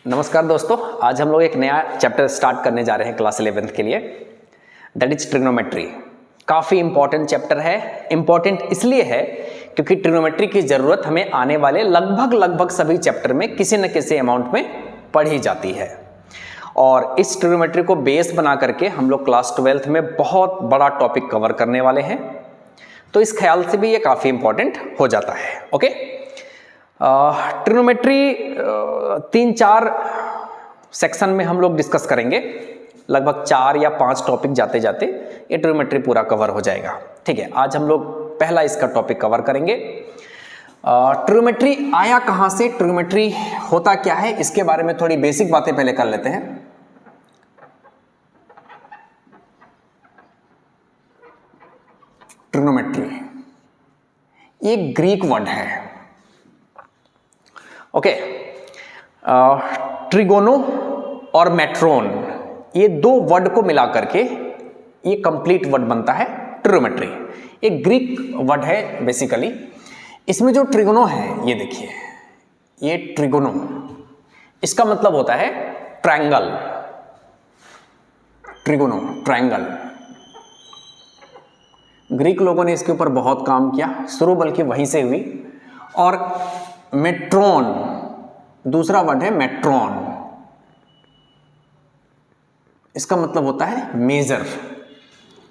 नमस्कार दोस्तों, आज हम लोग एक नया चैप्टर स्टार्ट करने जा रहे हैं क्लास 11th के लिए, दैट इज ट्रिग्नोमेट्री। काफ़ी इंपॉर्टेंट चैप्टर है। इंपॉर्टेंट इसलिए है क्योंकि ट्रिग्नोमेट्री की ज़रूरत हमें आने वाले लगभग सभी चैप्टर में किसी न किसी अमाउंट में पढ़ी जाती है। और इस ट्रिग्नोमेट्री को बेस बना करके हम लोग क्लास 12th में बहुत बड़ा टॉपिक कवर करने वाले हैं, तो इस ख्याल से भी ये काफ़ी इंपॉर्टेंट हो जाता है। ओके, ट्रिग्नोमेट्री 3-4 सेक्शन में हम लोग डिस्कस करेंगे। लगभग 4 या 5 टॉपिक जाते जाते ये ट्रिग्नोमेट्री पूरा कवर हो जाएगा। ठीक है, आज हम लोग पहला इसका टॉपिक कवर करेंगे। ट्रिग्नोमेट्री आया कहाँ से, ट्रिग्नोमेट्री होता क्या है, इसके बारे में थोड़ी बेसिक बातें पहले कर लेते हैं। ट्रिग्नोमेट्री ये ग्रीक वर्ड है। ओके, ट्रिगोनो और मेट्रोन, ये 2 वर्ड को मिला करके ये कंप्लीट वर्ड बनता है ट्रिग्नोमेट्री। एक ग्रीक वर्ड है बेसिकली। इसमें जो ट्रिगोनो है, ये देखिए, ये ट्रिगोनो, इसका मतलब होता है ट्रायंगल। ट्रिगोनो ट्रायंगल, ग्रीक लोगों ने इसके ऊपर बहुत काम किया, शुरू बल्कि वहीं से हुई। और मेट्रोन दूसरा वर्ड है, मेट्रोन, इसका मतलब होता है मेजर।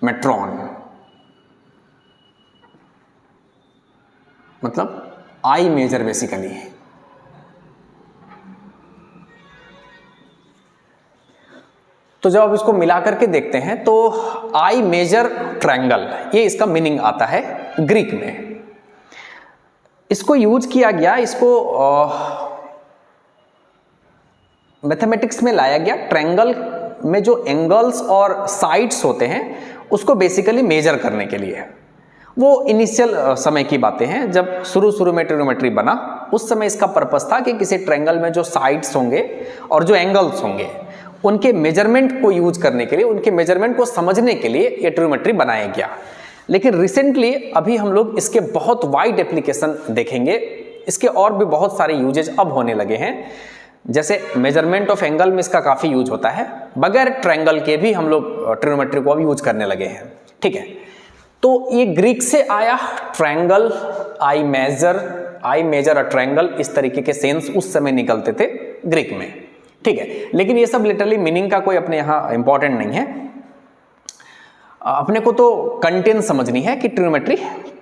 मेट्रोन मतलब आई मेजर बेसिकली। तो जब आप इसको मिला करके देखते हैं तो आई मेजर ट्रायंगल, ये इसका मीनिंग आता है ग्रीक में। इसको यूज किया गया, इसको मैथमेटिक्स में लाया गया। ट्रायंगल में जो एंगल्स और साइड्स होते हैं उसको बेसिकली मेजर करने के लिए। वो इनिशियल समय की बातें हैं, जब शुरू में ट्रिग्नोमेट्री बना, उस समय इसका पर्पस था कि किसी ट्रायंगल में जो साइड्स होंगे और जो एंगल्स होंगे उनके मेजरमेंट को यूज करने के लिए, उनके मेजरमेंट को समझने के लिए ये ट्रिग्नोमेट्री बनाया गया। लेकिन रिसेंटली अभी हम लोग इसके बहुत वाइड एप्लीकेशन देखेंगे। इसके और भी बहुत सारे यूजेज अब होने लगे हैं। जैसे मेजरमेंट ऑफ एंगल में इसका काफ़ी यूज होता है। बगैर ट्रायंगल के भी हम लोग ट्रिग्नोमेट्री को अब यूज करने लगे हैं। ठीक है, तो ये ग्रीक से आया triangle, I measure a triangle, इस तरीके के सेंस उस समय निकलते थे ग्रीक में। ठीक है, लेकिन ये सब लिटरली मीनिंग का कोई अपने यहाँ इंपॉर्टेंट नहीं है। अपने को तो कंटेंट समझनी है कि ट्रिग्नोमेट्री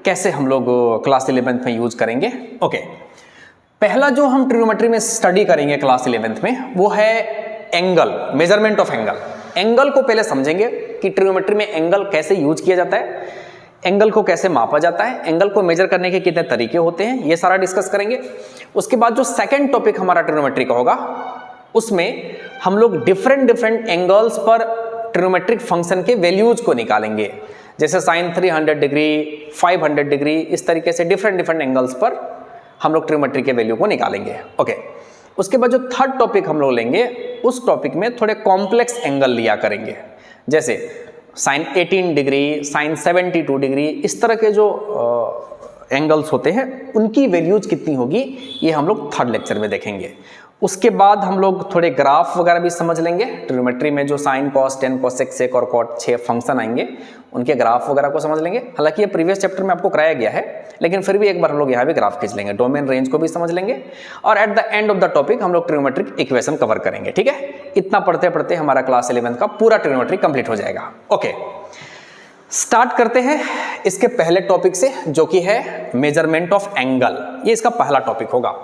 कैसे हम लोग क्लास 11th में यूज करेंगे। ओके, पहला जो हम ट्रिग्नोमेट्री में स्टडी करेंगे क्लास 11th में वो है angle, measurement of angle. Angle को पहले समझेंगे कि ट्रिग्नोमेट्री में एंगल कैसे यूज किया जाता है, एंगल को कैसे मापा जाता है, एंगल को मेजर करने के कितने तरीके होते हैं, ये सारा डिस्कस करेंगे। उसके बाद जो सेकंड टॉपिक हमारा ट्रिग्नोमेट्री का होगा, उसमें हम लोग डिफरेंट एंगल्स पर ट्रिग्नोमेट्रिक फंक्शन के वैल्यूज को निकालेंगे। जैसे साइन 300 डिग्री, 500 डिग्री, इस तरीके से डिफरेंट एंगल्स पर हम लोग ट्रिग्नोमेट्री के वैल्यू को निकालेंगे। ओके, उसके बाद जो थर्ड टॉपिक हम लोग लेंगे, उस टॉपिक में थोड़े कॉम्प्लेक्स एंगल लिया करेंगे। जैसे साइन 18 डिग्री, साइन 72 डिग्री, इस तरह के जो एंगल्स होते हैं उनकी वैल्यूज कितनी होगी, ये हम लोग थर्ड लेक्चर में देखेंगे। उसके बाद हम लोग थोड़े ग्राफ वगैरह भी समझ लेंगे। ट्रिग्नोमेट्री में जो साइन, कॉस, टेन, कोसेक, सेक और कॉट 6 फंक्शन आएंगे, उनके ग्राफ वगैरह को समझ लेंगे। हालांकि ये प्रीवियस चैप्टर में आपको कराया गया है, लेकिन फिर भी एक बार हम लोग यहाँ भी ग्राफ खींच लेंगे। डोमेन रेंज को भी समझ लेंगे और at the end of the topic हम लोग ट्रिग्नोमेट्रिक इक्वेशन कवर करेंगे। ठीक है, इतना पढ़ते पढ़ते हमारा क्लास 11th का पूरा ट्रिग्नोमेट्री कंप्लीट हो जाएगा। ओके, स्टार्ट करते हैं इसके पहले टॉपिक से, जो कि है मेजरमेंट ऑफ एंगल। ये इसका पहला टॉपिक होगा,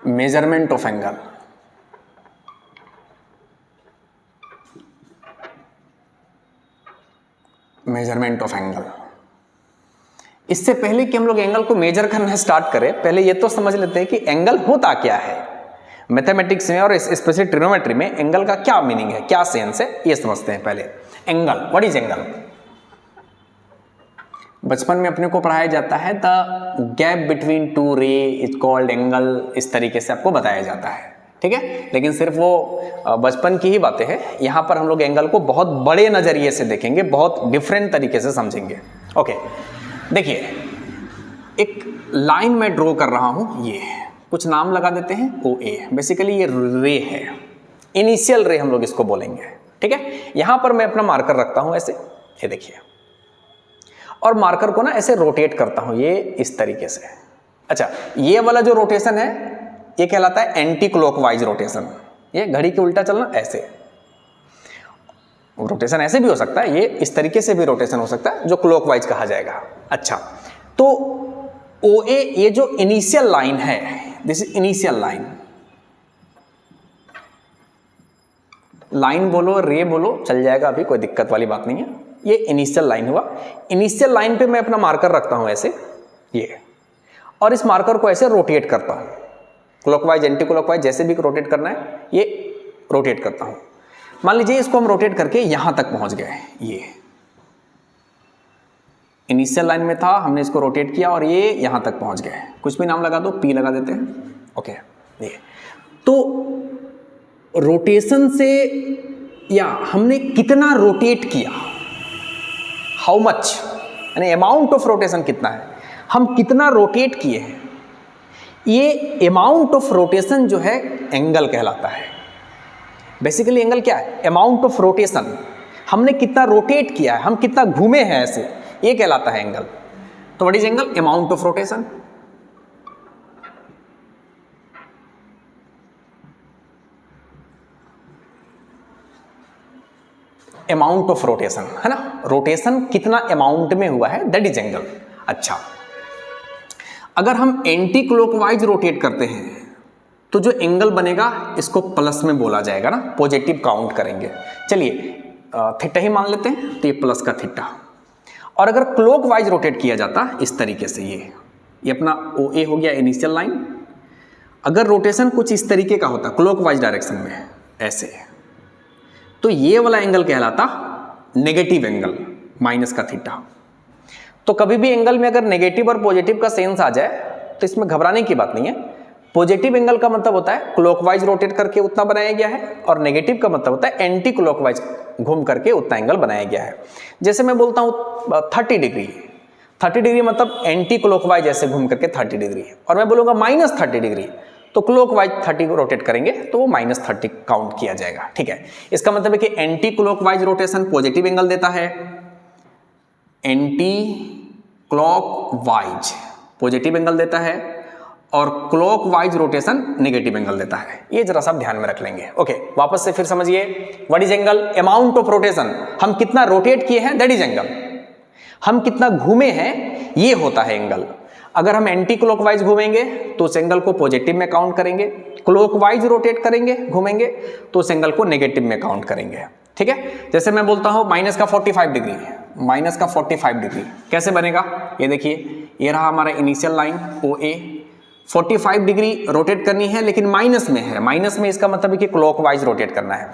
measurement of angle. Measurement of angle, इससे पहले कि हम लोग एंगल को मेजर करना स्टार्ट करें, पहले ये तो समझ लेते हैं कि एंगल होता क्या है। मैथमेटिक्स में और स्पेशली ट्रिग्नोमेट्री में एंगल का क्या मीनिंग है, क्या सेंस है, ये समझते हैं पहले। Angle, what is angle? बचपन में अपने को पढ़ाया जाता है द गैप बिटवीन 2 रे इज कॉल्ड एंगल, इस तरीके से आपको बताया जाता है। ठीक है, लेकिन सिर्फ वो बचपन की ही बातें हैं। यहाँ पर हम लोग एंगल को बहुत बड़े नजरिए से देखेंगे, बहुत डिफरेंट तरीके से समझेंगे। ओके, देखिए एक लाइन में ड्रॉ कर रहा हूं, ये कुछ नाम लगा देते हैं OA, बेसिकली ये रे है, इनिशियल रे हम लोग इसको बोलेंगे, ठीक है। यहां पर मैं अपना मार्कर रखता हूं ऐसे, ये देखिए, और मार्कर को ना ऐसे रोटेट करता हूं ये इस तरीके से। अच्छा, ये वाला जो रोटेशन है ये कहलाता है एंटी क्लॉकवाइज रोटेशन, ये घड़ी के उल्टा चलना, ऐसे रोटेशन ऐसे भी हो सकता है, ये इस तरीके से भी रोटेशन हो सकता है जो क्लॉकवाइज कहा जाएगा। अच्छा, तो OA ये जो इनिशियल लाइन है, this is initial line, line बोलो रे बोलो चल जाएगा, अभी कोई दिक्कत वाली बात नहीं है। ये इनिशियल लाइन हुआ, इनिशियल लाइन पे मैं अपना मार्कर रखता हूं ऐसे ये, और इस मार्कर को ऐसे रोटेट करता हूं, क्लॉकवाइज एंटी क्लॉकवाइज जैसे भी रोटेट करना है ये रोटेट करता हूं। मान लीजिए इसको हम रोटेट करके यहां तक पहुंच गए, ये इनिशियल लाइन में था, हमने इसको रोटेट किया और ये यहां तक पहुंच गए, कुछ भी नाम लगा दो, P लगा देते हैं, ओके। ये तो रोटेशन से, या हमने कितना रोटेट किया, हाउ मच, यानी अमाउंट ऑफ रोटेशन कितना है, हम कितना रोटेट किए हैं, ये अमाउंट ऑफ रोटेशन जो है एंगल कहलाता है। बेसिकली एंगल क्या है, अमाउंट ऑफ रोटेशन, हमने कितना रोटेट किया है, हम कितना घूमे हैं ऐसे, ये कहलाता है एंगल। तो what is angle, amount of rotation. Amount of rotation है ना, रोटेशन कितना अमाउंट में हुआ है, दैट इज एंगल। अच्छा, अगर हम एंटी क्लॉकवाइज रोटेट करते हैं तो जो एंगल बनेगा इसको प्लस में बोला जाएगा ना, पॉजिटिव काउंट करेंगे। चलिए थीटा ही मान लेते हैं, तो ये प्लस का थीटा। और अगर क्लॉकवाइज रोटेट किया जाता इस तरीके से, ये अपना OA हो गया इनिशियल लाइन, अगर रोटेशन कुछ इस तरीके का होता क्लॉकवाइज डायरेक्शन में ऐसे, तो ये वाला एंगल कहलाता नेगेटिव एंगल, माइनस का थीटा। तो कभी भी एंगल में अगर नेगेटिव और पॉजिटिव का सेंस आ जाए तो इसमें घबराने की बात नहीं है। पॉजिटिव एंगल का मतलब होता है क्लॉकवाइज रोटेट करके उतना बनाया गया है, और नेगेटिव का मतलब होता है एंटी क्लॉकवाइज घूम करके उतना एंगल बनाया गया है। जैसे मैं बोलता हूँ 30 डिग्री, 30 डिग्री मतलब एंटी क्लॉकवाइज ऐसे घूम करके 30 डिग्री, और मैं बोलूँगा -30 डिग्री, तो क्लॉकवाइज 30 को रोटेट करेंगे तो वो -30 काउंट किया जाएगा, ठीक है। इसका मतलब है कि anti clockwise rotation positive angle देता है, एंटी क्लॉकवाइज पॉजिटिव एंगल देता है, और क्लॉकवाइज रोटेशन नेगेटिव एंगल देता है। ये जरा सा ध्यान में रख लेंगे। ओके, वापस से फिर समझिए, what is angle, amount of rotation, हम कितना रोटेट किए हैं दैट इज एंगल, हम कितना घूमे हैं ये होता है एंगल। अगर हम एंटी क्लॉकवाइज घूमेंगे तो उस एंगल को पॉजिटिव में काउंट करेंगे, क्लॉकवाइज रोटेट करेंगे घूमेंगे तो उस एंगल को नेगेटिव में काउंट करेंगे, ठीक है। जैसे मैं बोलता हूं -45 डिग्री, -45 डिग्री कैसे बनेगा, ये देखिए, ये रहा हमारा initial line OA, 45 degree rotate करनी है लेकिन माइनस में है, माइनस में इसका मतलब है कि क्लॉकवाइज रोटेट करना है।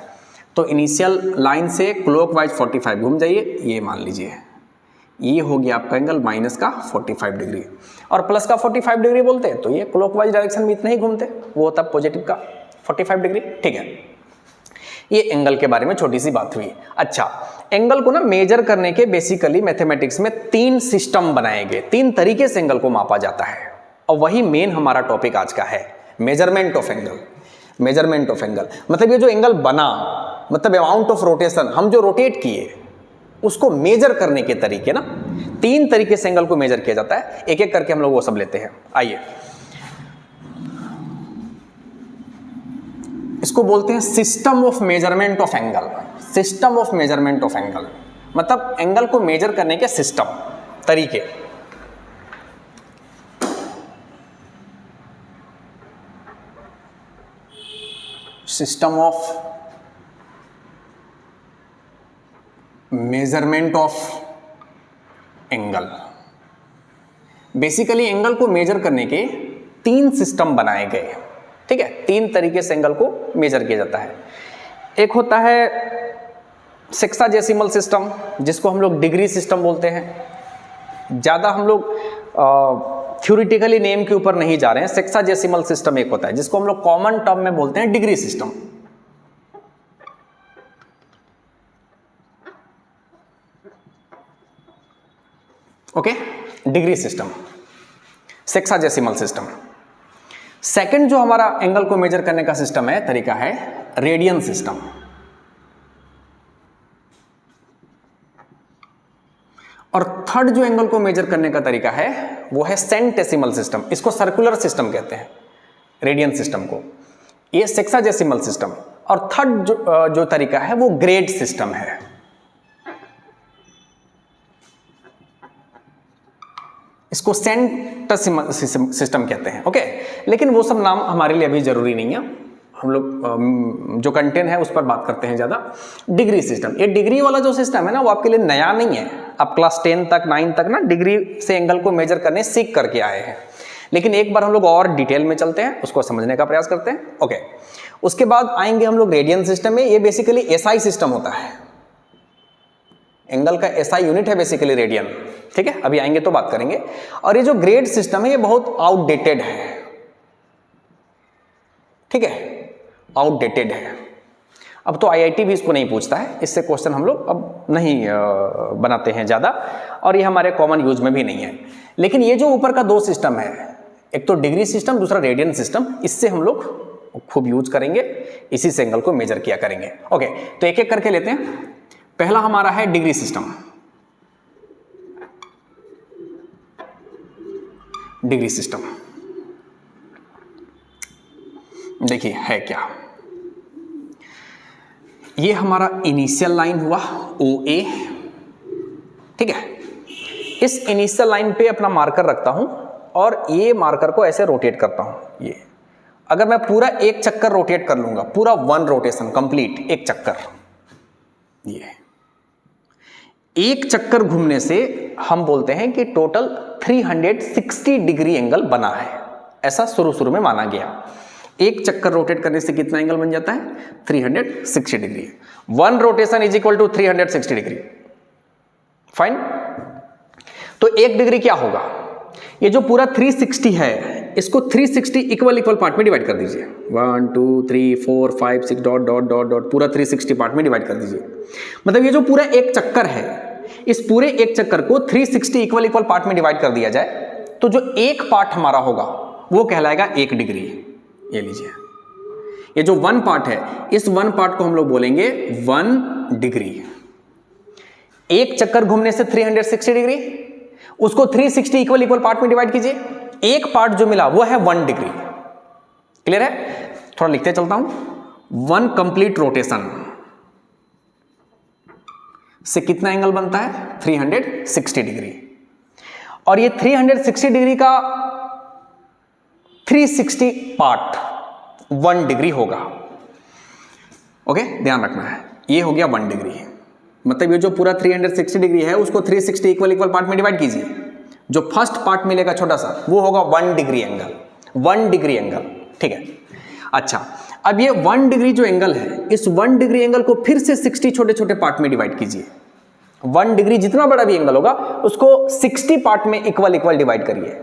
तो इनिशियल लाइन से क्लॉकवाइज 45 घूम जाइए, ये मान लीजिए ये हो गया आपका एंगल -45 डिग्री, और प्लस का 45 डिग्री बोलते हैं तो ये क्लॉकवाइज डायरेक्शन में इतना ही घूमते, वो होता पॉजिटिव का 45 डिग्री, ठीक है। ये एंगल के बारे में छोटी सी बात हुई। अच्छा, एंगल को ना मेजर करने के बेसिकली मैथमेटिक्स में 3 सिस्टम बनाए गए, 3 तरीके से एंगल को मापा जाता है, और वही मेन हमारा टॉपिक आज का है, measurement of angle. Measurement of angle मतलब ये जो एंगल बना, मतलब अमाउंट ऑफ रोटेशन, हम जो रोटेट किए उसको मेजर करने के तरीके ना, 3 तरीके से एंगल को मेजर किया जाता है। एक एक करके हम लोग वो सब लेते हैं। आइए, इसको बोलते हैं system of measurement of angle. System of measurement of angle मतलब एंगल को मेजर करने के सिस्टम, तरीके। System of measurement of angle, basically angle को मेजर करने के 3 सिस्टम बनाए गए, ठीक है। 3 तरीके से एंगल को मेजर किया जाता है। एक होता है सेक्साडेसिमल सिस्टम, जिसको हम लोग डिग्री सिस्टम बोलते हैं। ज़्यादा हम लोग थ्योरेटिकली नेम के ऊपर नहीं जा रहे हैं। सेक्साडेसिमल सिस्टम एक होता है जिसको हम लोग कॉमन टर्म में बोलते हैं degree system. Okay, degree system, sexagesimal system. Second जो हमारा एंगल को मेजर करने का सिस्टम है, तरीका है रेडियन सिस्टम। और थर्ड जो एंगल को मेजर करने का तरीका है वो है सेंटेसिमल सिस्टम। इसको सर्कुलर सिस्टम कहते हैं, रेडियन सिस्टम को। ये सेक्साडेसिमल सिस्टम। और थर्ड जो तरीका है वो ग्रेड सिस्टम है। इसको सेंटेसिमल सिस्टम कहते हैं। ओके, लेकिन वो सब नाम हमारे लिए अभी जरूरी नहीं है। हम लोग जो कंटेंट है उस पर बात करते हैं ज़्यादा। डिग्री सिस्टम, ये डिग्री वाला जो सिस्टम है ना वो आपके लिए नया नहीं है। आप क्लास 10 तक 9 तक ना डिग्री से एंगल को मेजर करने सीख करके आए हैं, लेकिन एक बार हम लोग और डिटेल में चलते हैं, उसको समझने का प्रयास करते हैं। ओके, उसके बाद आएंगे हम लोग रेडियन सिस्टम में। ये बेसिकली एसआई सिस्टम होता है, एंगल का एसआई यूनिट है बेसिकली रेडियन। ठीक है, अभी आएंगे तो बात करेंगे। और ये जो ग्रेड सिस्टम है ये बहुत आउटडेटेड है। ठीक है, आउटडेटेड है। अब तो आईआईटी भी इसको नहीं पूछता है, इससे क्वेश्चन हम लोग अब नहीं बनाते हैं ज़्यादा, और ये हमारे कॉमन यूज में भी नहीं है। लेकिन ये जो ऊपर का दो सिस्टम है, एक तो डिग्री सिस्टम, दूसरा रेडियन सिस्टम, इससे हम लोग खूब यूज करेंगे, इसी से एंगल को मेजर किया करेंगे। ओके, तो एक एक करके लेते हैं। पहला हमारा है डिग्री सिस्टम। डिग्री सिस्टम देखिए है क्या। ये हमारा इनिशियल लाइन हुआ OA। ठीक है, इस इनिशियल लाइन पे अपना मार्कर रखता हूं और ये मार्कर को ऐसे रोटेट करता हूं। ये अगर मैं पूरा एक चक्कर रोटेट कर लूंगा, पूरा 1 रोटेशन कंप्लीट, एक चक्कर, ये एक चक्कर घूमने से हम बोलते हैं कि टोटल 360 डिग्री एंगल बना है। ऐसा शुरू में माना गया। एक चक्कर रोटेट करने से कितना एंगल बन जाता है? 360 degree. 1 rotation is equal to 360 degree. Fine. तो 1 डिग्री क्या होगा? ये जो पूरा 360 है, इसको 360 इक्वल पार्ट में डिवाइड कर दीजिए। 1 2 3 4 5 6 डॉट डॉट डॉट डॉट, पूरा 360 पार्ट में डिवाइड कर दीजिए। मतलब ये जो पूरा एक चक्कर है, इस पूरे एक चक्कर को 360 इक्वल पार्ट में डिवाइड कर दिया जाए, तो जो एक पार्ट हमारा होगा वो कहलाएगा 1 डिग्री। ये लीजिए, ये जो 1 पार्ट है, इस 1 पार्ट को हम लोग बोलेंगे 1 डिग्री। एक चक्कर घूमने से 360 डिग्री, उसको 360 इक्वल पार्ट में डिवाइड कीजिए, एक पार्ट जो मिला वो है 1 डिग्री। क्लियर है? थोड़ा लिखते चलता हूं। 1 कंप्लीट रोटेशन से कितना एंगल बनता है? 360 डिग्री। और ये 360 डिग्री का 360 पार्ट 1 डिग्री होगा। ओके, ध्यान रखना है, ये हो गया 1 डिग्री। मतलब ये जो पूरा 360 डिग्री है उसको 360 इक्वल पार्ट में डिवाइड कीजिए। जो फर्स्ट पार्ट मिलेगा छोटा सा, वो होगा 1 डिग्री एंगल। 1 डिग्री एंगल, ठीक है। अच्छा, अब ये 1 डिग्री जो एंगल है, इस 1 डिग्री एंगल को फिर से 60 छोटे छोटे पार्ट में डिवाइड कीजिए। 1 डिग्री जितना बड़ा भी एंगल होगा उसको 60 पार्ट में इक्वल डिवाइड करिए।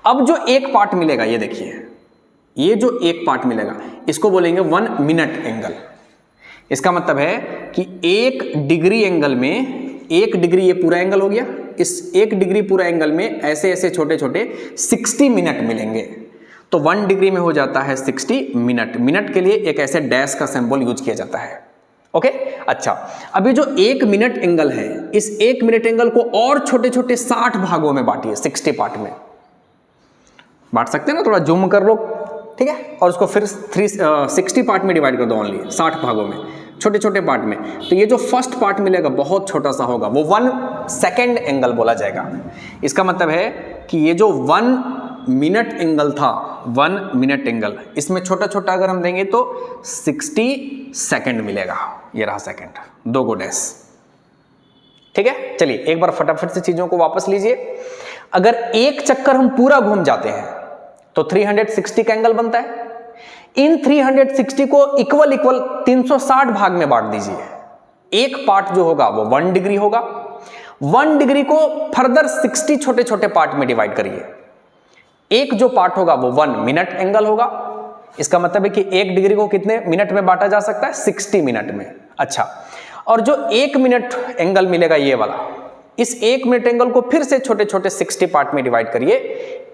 अब जो एक पार्ट मिलेगा, ये देखिए, ये जो एक पार्ट मिलेगा इसको बोलेंगे 1 मिनट एंगल। इसका मतलब है कि 1 डिग्री एंगल में, 1 डिग्री ये पूरा एंगल हो गया, इस 1 डिग्री पूरा एंगल में ऐसे ऐसे छोटे छोटे 60 मिनट मिलेंगे। तो 1 डिग्री में हो जाता है 60 मिनट। मिनट के लिए एक ऐसे डैश का सिंबल यूज किया जाता है। ओके, अच्छा, अभी जो 1 मिनट एंगल है, इस 1 मिनट एंगल को और छोटे छोटे 60 भागों में बांटिए। 60 पार्ट में बांट सकते हैं ना, थोड़ा जूम कर लो, ठीक है, और उसको फिर 60 पार्ट में डिवाइड कर दो, ओनली 60 भागों में, छोटे छोटे पार्ट में। तो ये जो फर्स्ट पार्ट मिलेगा बहुत छोटा सा होगा, वो 1 सेकेंड एंगल बोला जाएगा। इसका मतलब है कि ये जो 1 मिनट एंगल था, 1 मिनट एंगल, इसमें छोटा छोटा अगर हम देंगे तो 60 सेकेंड मिलेगा। ये रहा सेकेंड, 2 गो डैश। ठीक है, चलिए एक बार फटाफट से चीजों को वापस लीजिए। अगर एक चक्कर हम पूरा घूम जाते हैं तो 360 का एंगल बनता है। इन 360 को इक्वल 360 भाग में बांट दीजिए। एक पार्ट जो होगा वो 1 डिग्री होगा। 1 डिग्री को फर्दर 60 छोटे छोटे पार्ट में डिवाइड करिए। एक जो पार्ट होगा वो 1 मिनट एंगल होगा। इसका मतलब है कि 1 डिग्री को कितने मिनट में बांटा जा सकता है? 60 मिनट में। अच्छा, और जो 1 मिनट एंगल मिलेगा, ये वाला, इस 1 मिनट एंगल को फिर से छोटे छोटे 60 पार्ट में डिवाइड करिए,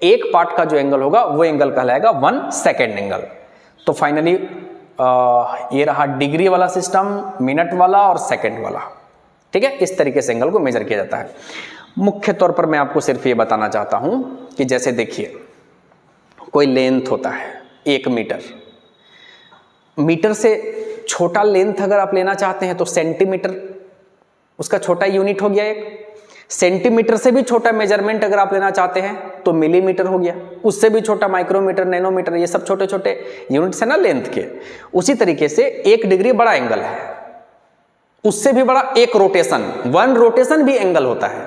एक पार्ट का जो एंगल होगा वो एंगल कहलाएगा 1 सेकेंड एंगल। तो फाइनली ये रहा डिग्री वाला सिस्टम, मिनट वाला और सेकंड वाला। ठीक है, इस तरीके से एंगल को मेजर किया जाता है। मुख्य तौर पर मैं आपको सिर्फ ये बताना चाहता हूं कि जैसे देखिए कोई लेंथ होता है 1 मीटर, मीटर से छोटा लेंथ अगर आप लेना चाहते हैं तो सेंटीमीटर उसका छोटा यूनिट हो गया एक। सेंटीमीटर से भी छोटा मेजरमेंट अगर आप लेना चाहते हैं तो मिलीमीटर हो गया, उससे भी छोटा माइक्रोमीटर, नैनोमीटर, ये सब छोटे छोटे यूनिट्स है ना लेंथ के। उसी तरीके से 1 डिग्री बड़ा एंगल है, उससे भी बड़ा एक रोटेशन, 1 रोटेशन भी एंगल होता है।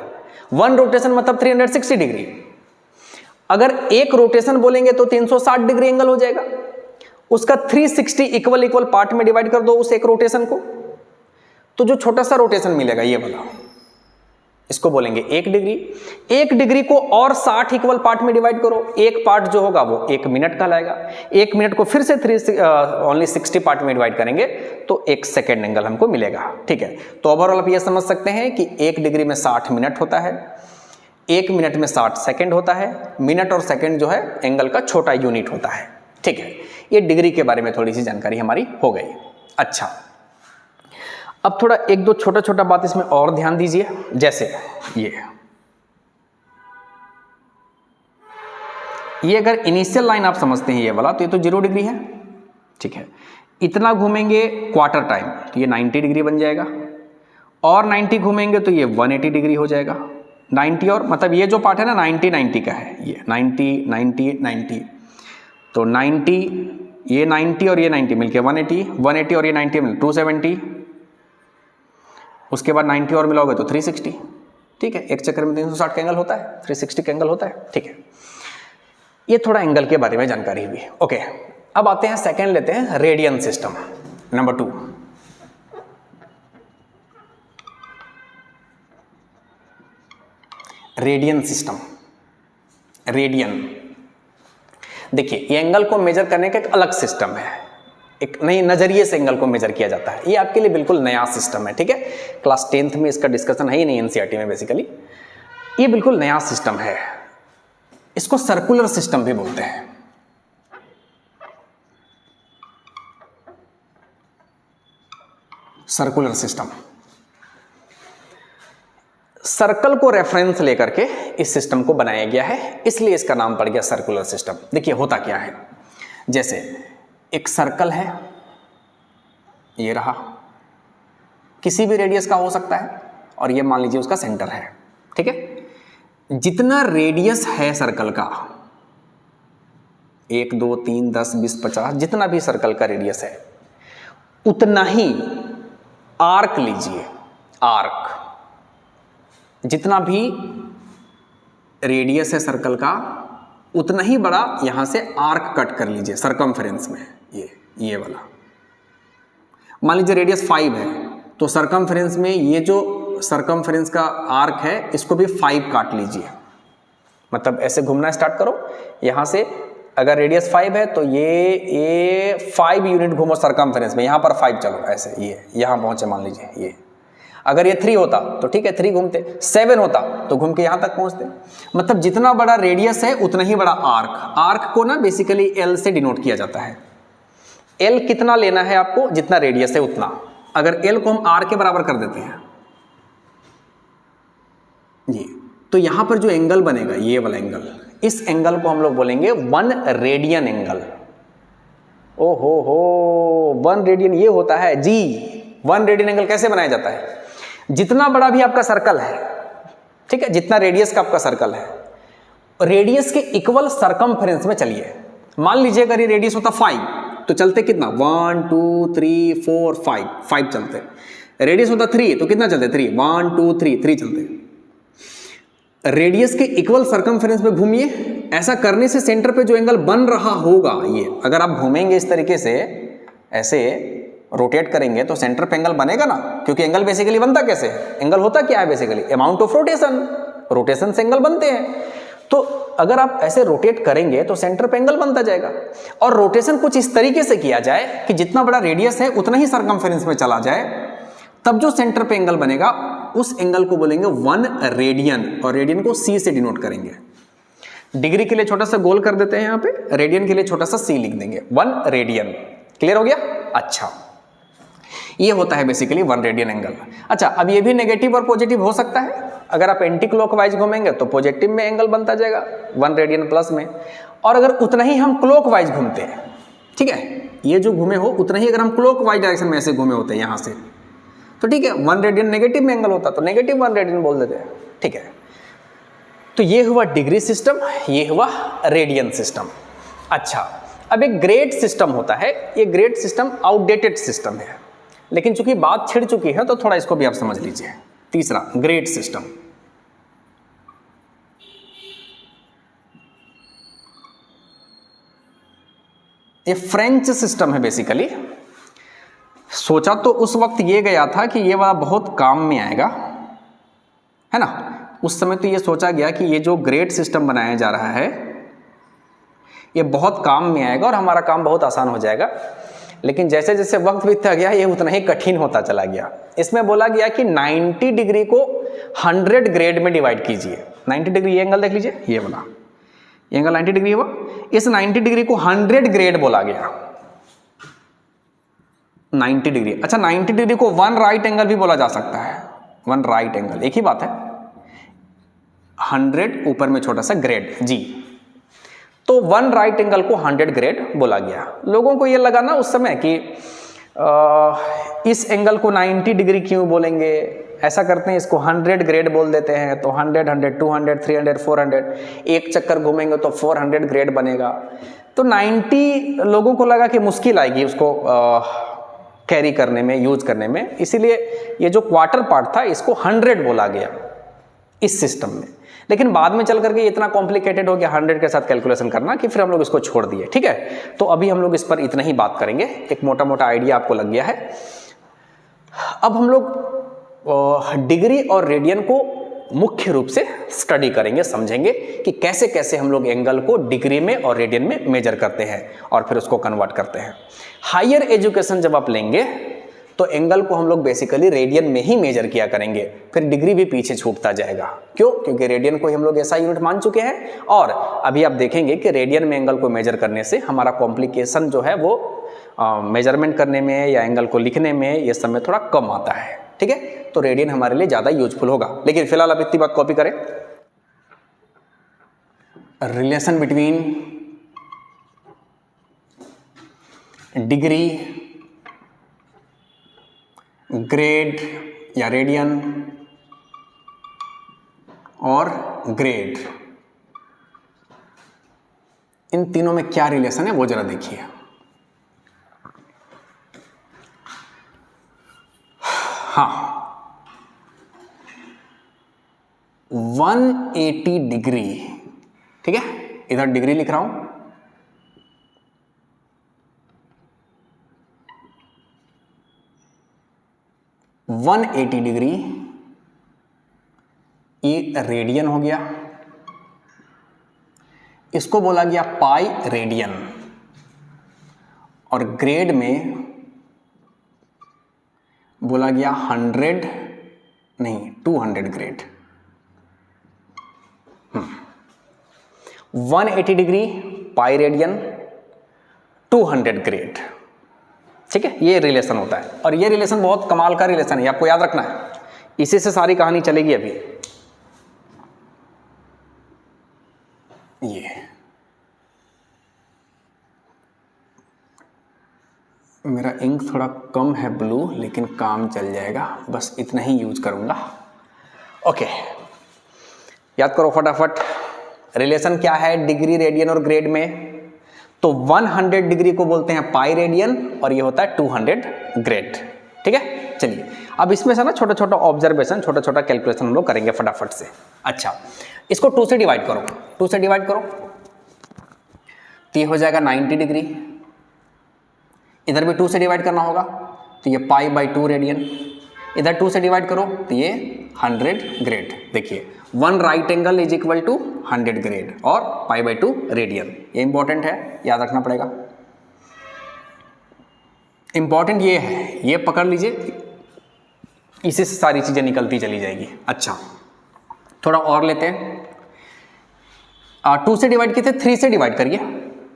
1 रोटेशन मतलब 360 डिग्री। अगर एक रोटेशन बोलेंगे तो 360 डिग्री एंगल हो जाएगा। उसका 360 इक्वल पार्ट में डिवाइड कर दो उस एक रोटेशन को, तो जो छोटा सा रोटेशन मिलेगा ये वाला, इसको बोलेंगे 1 डिग्री। 1 डिग्री को और 60 इक्वल पार्ट में डिवाइड करो, एक पार्ट जो होगा वो 1 मिनट कहलाएगा। 1 मिनट को फिर से ओनली 60 पार्ट में डिवाइड करेंगे तो 1 सेकेंड एंगल हमको मिलेगा। ठीक है, तो ओवरऑल आप ये समझ सकते हैं कि 1 डिग्री में 60 मिनट होता है, 1 मिनट में 60 सेकेंड होता है। मिनट और सेकेंड जो है एंगल का छोटा यूनिट होता है। ठीक है, ये डिग्री के बारे में थोड़ी सी जानकारी हमारी हो गई। अच्छा, अब थोड़ा 1-2 छोटा छोटा बात इसमें और ध्यान दीजिए। जैसे ये अगर इनिशियल लाइन आप समझते हैं ये वाला, तो ये तो 0 डिग्री है। ठीक है, इतना घूमेंगे क्वार्टर टाइम तो ये 90 डिग्री बन जाएगा, और 90 घूमेंगे तो ये 180 डिग्री हो जाएगा। 90 और मतलब ये जो पार्ट है ना 90 का है, ये 90 तो 90, ये 90 और ये 90 मिलके 180 और ये 90 मिल 270, उसके बाद 90 और मिलाओगे तो 360। ठीक है, एक चक्कर में 360 का एंगल होता है, 360 का एंगल होता है। ठीक है, ये थोड़ा एंगल के बारे में जानकारी हुई। ओके, अब आते हैं सेकंड लेते हैं, radian system number 2। Radian system, radian देखिए, ये एंगल को मेजर करने का एक अलग सिस्टम है, एक नई नजरिए से एंगल को मेजर किया जाता है। ये आपके लिए बिल्कुल नया सिस्टम है। ठीक है, क्लास 10th में इसका डिस्कशन है ही नहीं एनसीईआरटी में। बेसिकली ये बिल्कुल नया सिस्टम है, इसको सर्कुलर सिस्टम भी बोलते हैं। सर्कुलर सिस्टम, सर्कल को रेफरेंस लेकर के इस सिस्टम को बनाया गया है, इसलिए इसका नाम पड़ गया सर्कुलर सिस्टम। देखिए होता क्या है, जैसे एक सर्कल है, ये रहा, किसी भी रेडियस का हो सकता है, और ये मान लीजिए उसका सेंटर है। ठीक है, जितना रेडियस है सर्कल का, 1 2 3 10 20 50, जितना भी सर्कल का रेडियस है उतना ही आर्क लीजिए। आर्क, जितना भी रेडियस है सर्कल का उतना ही बड़ा यहां से आर्क कट कर लीजिए सरकमफ्रेंस में। ये वाला मान लीजिए रेडियस 5 है, तो सरकमफ्रेंस में ये जो सरकमफ्रेंस का आर्क है इसको भी 5 काट लीजिए। मतलब ऐसे घूमना स्टार्ट करो, यहां से अगर रेडियस 5 है तो ये 5 यूनिट घूमो सरकमफ्रेंस में, यहां पर 5 चलो, ऐसे ये यहां पहुंचे मान लीजिए। ये अगर ये 3 होता तो ठीक है 3 घूमते, 7 होता तो घूम के यहां तक पहुंचते। मतलब जितना बड़ा रेडियस है उतना ही बड़ा आर्क। आर्क को ना बेसिकली एल से डिनोट किया जाता है। एल कितना लेना है आपको, जितना रेडियस है उतना। अगर एल को हम आर के बराबर कर देते हैं ये, तो यहां पर जो एंगल बनेगा ये वाला एंगल, इस एंगल को हम लोग बोलेंगे 1 रेडियन एंगल। ओहो हो, 1 रेडियन ये होता है जी। 1 रेडियन एंगल कैसे बनाया जाता है, जितना बड़ा भी आपका सर्कल है, ठीक है, जितना रेडियस का आपका सर्कल है, रेडियस के इक्वल सरकमफ्रेंस में चलिए। मान लीजिए अगर ये रेडियस होता 5 तो चलते कितना, 1 2 3 4 5 चलते। रेडियस होता 3 तो कितना चलते, 3 1 2 3 चलते। रेडियस के इक्वल सरकमफ्रेंस में घूमिए। ऐसा करने से सेंटर पे जो एंगल बन रहा होगा, ये अगर आप घूमेंगे इस तरीके से, ऐसे रोटेट करेंगे तो सेंटर पे एंगल बनेगा ना, क्योंकि एंगल बेसिकली बनता कैसे है, एंगल होता क्या है basically, amount of rotation. Rotation से एंगल बनते हैं। तो अगर आप ऐसे रोटेट करेंगे तो सेंटर पे एंगल बनता जाएगा। और रोटेशन कुछ इस तरीके से किया जाए कि जितना बड़ा रेडियस है उतना ही सरकमफ्रेंस में चला जाए, तब जो सेंटर पे एंगल बनेगा उस एंगल को बोलेंगे 1 रेडियन, और रेडियन को C से डिनोट करेंगे। डिग्री के लिए छोटा सा गोल कर देते हैं यहाँ पे, रेडियन के लिए छोटा सा C लिख देंगे, 1 रेडियन। क्लियर हो गया? अच्छा, ये होता है बेसिकली 1 रेडियन एंगल। अच्छा, अब ये भी नेगेटिव और पॉजिटिव हो सकता है। अगर आप एंटी क्लॉकवाइज घूमेंगे तो पॉजिटिव में एंगल बनता जाएगा 1 रेडियन प्लस में, और अगर उतना ही हम क्लॉकवाइज घूमते हैं, ठीक है, ये जो घूमे हो उतना ही अगर हम क्लॉकवाइज डायरेक्शन में ऐसे घूमे होते हैं यहाँ से, तो ठीक है 1 रेडियन नेगेटिव में एंगल होता तो नेगेटिव 1 रेडियन बोल देते हैं। ठीक है, तो ये हुआ डिग्री सिस्टम, ये हुआ रेडियन सिस्टम। अच्छा, अब एक ग्रेड सिस्टम होता है। ये ग्रेड सिस्टम आउटडेटेड सिस्टम है, लेकिन चूंकि बात छिड़ चुकी है तो थोड़ा इसको भी आप समझ लीजिए। तीसरा, ग्रेड सिस्टम। ये फ्रेंच सिस्टम है बेसिकली। सोचा तो उस वक्त ये गया था कि ये वाला बहुत काम में आएगा, है ना। उस समय तो ये सोचा गया कि ये जो ग्रेड सिस्टम बनाया जा रहा है ये बहुत काम में आएगा और हमारा काम बहुत आसान हो जाएगा, लेकिन जैसे जैसे वक्त बीतता गया ये उतना ही कठिन होता चला गया। इसमें बोला गया कि 90 डिग्री को 100 ग्रेड में डिवाइड कीजिए। 90 डिग्री, ये एंगल देख लीजिए, ये वाला ये एंगल 90 डिग्री हुआ। इस 90 डिग्री को 100 ग्रेड बोला गया। 90 डिग्री, अच्छा 90 डिग्री को 1 राइट एंगल भी बोला जा सकता है। 1 राइट एंगल एक ही बात है। 100 ऊपर में छोटा सा ग्रेड जी, तो 1 राइट एंगल को 100 ग्रेड बोला गया। लोगों को ये लगा ना उस समय कि इस एंगल को 90 डिग्री क्यों बोलेंगे, ऐसा करते हैं इसको 100 ग्रेड बोल देते हैं, तो 100, 100, 200, 300, 400, एक चक्कर घूमेंगे तो 400 ग्रेड बनेगा। तो 90 लोगों को लगा कि मुश्किल आएगी उसको कैरी करने में, यूज करने में, इसीलिए ये जो क्वार्टर पार्ट था इसको 100 बोला गया इस सिस्टम में। लेकिन बाद में चल करके इतना कॉम्प्लिकेटेड हो गया 100 के साथ कैलकुलेशन करना कि फिर हम लोग इसको छोड़ दिए। ठीक है, तो अभी हम लोग इस पर इतना ही बात करेंगे। एक मोटा मोटा आइडिया आपको लग गया है। अब हम लोग डिग्री और रेडियन को मुख्य रूप से स्टडी करेंगे, समझेंगे कि कैसे कैसे हम लोग एंगल को डिग्री में और रेडियन में मेजर करते हैं और फिर उसको कन्वर्ट करते हैं। हायर एजुकेशन जब आप लेंगे तो एंगल को हम लोग बेसिकली रेडियन में ही मेजर किया करेंगे, फिर डिग्री भी पीछे छूटता जाएगा। क्यों? क्योंकि रेडियन को हम लोग ऐसा यूनिट मान चुके हैं, और अभी आप देखेंगे कि रेडियन में एंगल को मेजर करने से हमारा कॉम्प्लिकेशन जो है वो मेजरमेंट करने में या एंगल को लिखने में ये समय थोड़ा कम आता है। ठीक है, तो रेडियन हमारे लिए ज़्यादा यूजफुल होगा। लेकिन फिलहाल आप इतनी बात कॉपी करें। रिलेशन बिटवीन डिग्री, ग्रेड या रेडियन और ग्रेड, इन तीनों में क्या रिलेशन है वो जरा देखिए। हाँ, 180 डिग्री, ठीक है, इधर डिग्री लिख रहा हूं, 180 डिग्री ये रेडियन हो गया, इसको बोला गया पाई रेडियन, और ग्रेड में बोला गया 100 नहीं 200 grade. 180 degree pi radian, 200 grade. ठीक है, ये रिलेशन होता है, और ये रिलेशन बहुत कमाल का रिलेशन है, आपको याद रखना है। इसी से सारी कहानी चलेगी। अभी ये मेरा इंक थोड़ा कम है ब्लू, लेकिन काम चल जाएगा, बस इतना ही यूज करूंगा। ओके, याद करो फटाफट, रिलेशन क्या है डिग्री, रेडियन और ग्रेड में। तो 100 डिग्री को बोलते हैं पाई रेडियन, और ये होता है 200 ग्रेड। ठीक है, चलिए अब इसमें से ना छोटा छोटा ऑब्जर्वेशन, छोटा छोटा कैलकुलेशन हम लोग करेंगे फटाफट से। अच्छा, इसको 2 से डिवाइड करो, 2 से डिवाइड करो तो ये हो जाएगा 90 डिग्री। इधर भी 2 से डिवाइड करना होगा तो ये पाई बाई 2 रेडियन। इधर 2 से डिवाइड करो तो ये 100 ग्रेड। देखिए 1 right angle is equal to 100 grade और पाई बाई 2 रेडियन। ये इंपॉर्टेंट है, याद रखना पड़ेगा। इंपॉर्टेंट ये है, ये पकड़ लीजिए, इसी से सारी चीज़ें निकलती चली जाएगी। अच्छा, थोड़ा और लेते हैं। 2 से डिवाइड किए थे, 3 से डिवाइड करिए।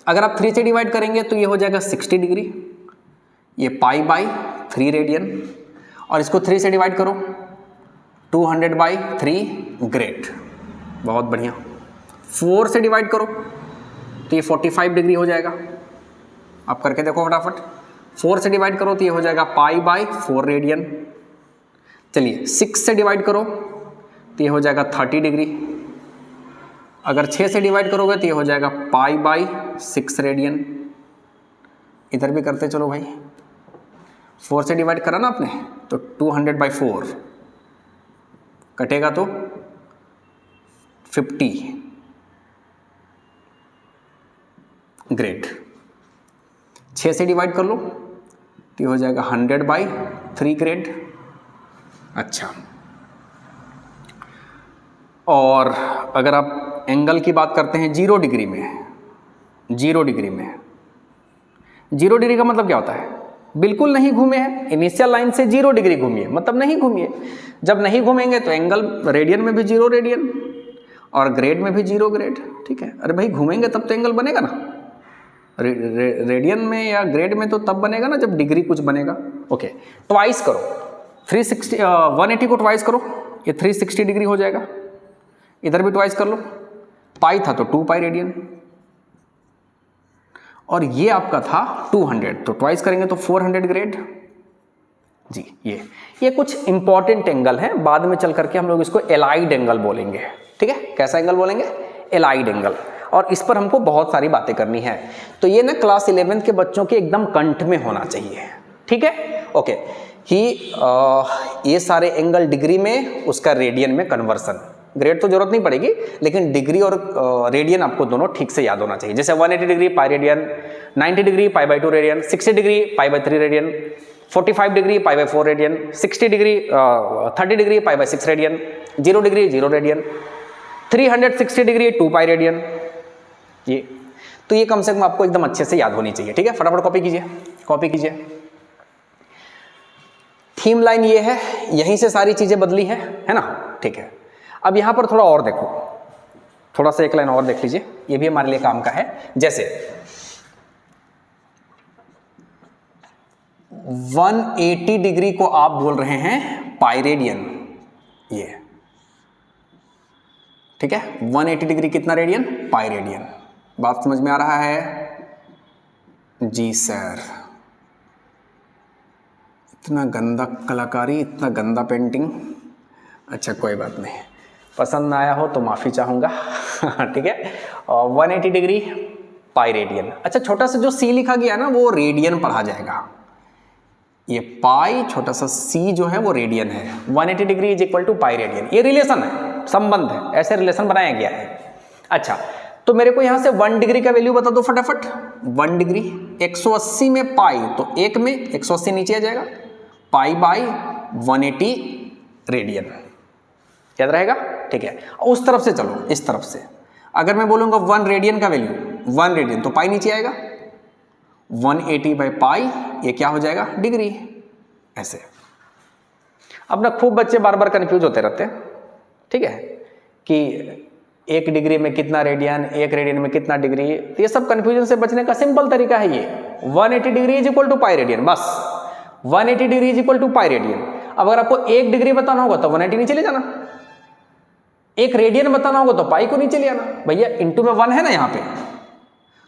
अगर आप 3 से डिवाइड करेंगे तो ये हो जाएगा 60 डिग्री, ये पाई बाई 3 रेडियन, और इसको 3 से डिवाइड करो 200 बाई 3, ग्रेट, बहुत बढ़िया। 4 से डिवाइड करो तो ये 45 डिग्री हो जाएगा, आप करके देखो फटाफट। 4 से डिवाइड करो तो ये हो जाएगा पाई बाई 4 रेडियन। चलिए 6 से डिवाइड करो तो ये हो जाएगा 30 डिग्री। अगर 6 से डिवाइड करोगे तो ये हो जाएगा पाई बाई 6 रेडियन। इधर भी करते चलो भाई, 4 से डिवाइड करा ना आपने तो 200 बाई 4 कटेगा तो 50, ग्रेट। 6 से डिवाइड कर लो तो ये हो जाएगा 100 बाई 3, ग्रेट। अच्छा, और अगर आप एंगल की बात करते हैं 0 डिग्री में, 0 डिग्री में, 0 डिग्री का मतलब क्या होता है? बिल्कुल नहीं घूमे हैं, इनिशियल लाइन से 0 डिग्री घूमिए, मतलब नहीं घूमिए। जब नहीं घूमेंगे तो एंगल रेडियन में भी 0 रेडियन और ग्रेड में भी 0 ग्रेड, ठीक है। अरे भाई घूमेंगे तब तो एंगल बनेगा ना, रेडियन में या ग्रेड में तो तब बनेगा ना जब डिग्री कुछ बनेगा। ओके, ट्वाइस करो 360, 180 को ट्वाइस करो, ये 360 डिग्री हो जाएगा। इधर भी ट्वाइस कर लो, पाई था तो 2 पाई रेडियन, और ये आपका था 200, तो ट्वाइस करेंगे तो 400 ग्रेड जी। ये कुछ इंपॉर्टेंट एंगल है, बाद में चल करके हम लोग इसको एलाइड एंगल बोलेंगे, ठीक है। कैसा एंगल बोलेंगे? एलाइड एंगल, और इस पर हमको बहुत सारी बातें करनी है। तो ये ना क्लास 11th के बच्चों के एकदम कंठ में होना चाहिए, ठीक है। ओके, ये सारे एंगल डिग्री में, उसका रेडियन में कन्वर्सन, ग्रेड तो जरूरत नहीं पड़ेगी, लेकिन डिग्री और रेडियन आपको दोनों ठीक से याद होना चाहिए। जैसे 180 degree pi radian, 90 degree pi by 2 radian, 60 degree pi by 3 radian, 45 degree pi by 4 radian, 60 degree 30 degree pi by 6 radian, 0 degree 0 radian, 360 degree 2 pi radian. ये तो ये कम से कम आपको एकदम अच्छे से याद होनी चाहिए, ठीक है। फटाफट कॉपी कीजिए, कॉपी कीजिए। थीम लाइन ये है, यहीं से सारी चीजें बदली है ना, ठीक है। अब यहां पर थोड़ा और देखो, थोड़ा सा एक लाइन और देख लीजिए, ये भी हमारे लिए काम का है। जैसे 180 डिग्री को आप बोल रहे हैं पाई रेडियन, ये ठीक है। 180 डिग्री कितना रेडियन? Pi radian. बात समझ में आ रहा है? जी सर। इतना गंदा कलाकारी, इतना गंदा पेंटिंग, अच्छा कोई बात नहीं, पसंद ना आया हो तो माफ़ी चाहूँगा ठीक है। 180 डिग्री पाई रेडियन। अच्छा, छोटा सा जो सी लिखा गया ना वो रेडियन पढ़ा जाएगा, ये पाई छोटा सा सी जो है वो रेडियन है। 180 degree is equal to pi radian, ये रिलेशन है, संबंध है, ऐसे रिलेशन बनाया गया है। अच्छा, तो मेरे को यहाँ से 1 डिग्री का वैल्यू बता दो फटाफट। 1 डिग्री 180 में पाई, तो 1 में 180 नीचे आ जाएगा, पाई बाई 180 रेडियन, याद रहेगा, ठीक है। उस तरफ से चलो, इस तरफ से अगर मैं बोलूँगा 1 रेडियन का वैल्यू, 1 रेडियन, तो पाई नीचे आएगा, 180 बाई पाई, ये क्या हो जाएगा? डिग्री। ऐसे अब ना खूब बच्चे बार बार कंफ्यूज होते रहते हैं, ठीक है, कि 1 डिग्री में कितना रेडियन, 1 रेडियन में कितना डिग्री। तो ये सब कंफ्यूजन से बचने का सिंपल तरीका है ये, 180 degree is equal to pi radian, बस 180 degree is equal to pi radian. अब अगर आपको 1 डिग्री बताना होगा तो 180 नीचे ले जाना, 1 रेडियन बताना होगा तो पाई को नीचे ले आना। भैया इंटू में 1 है ना यहाँ पे,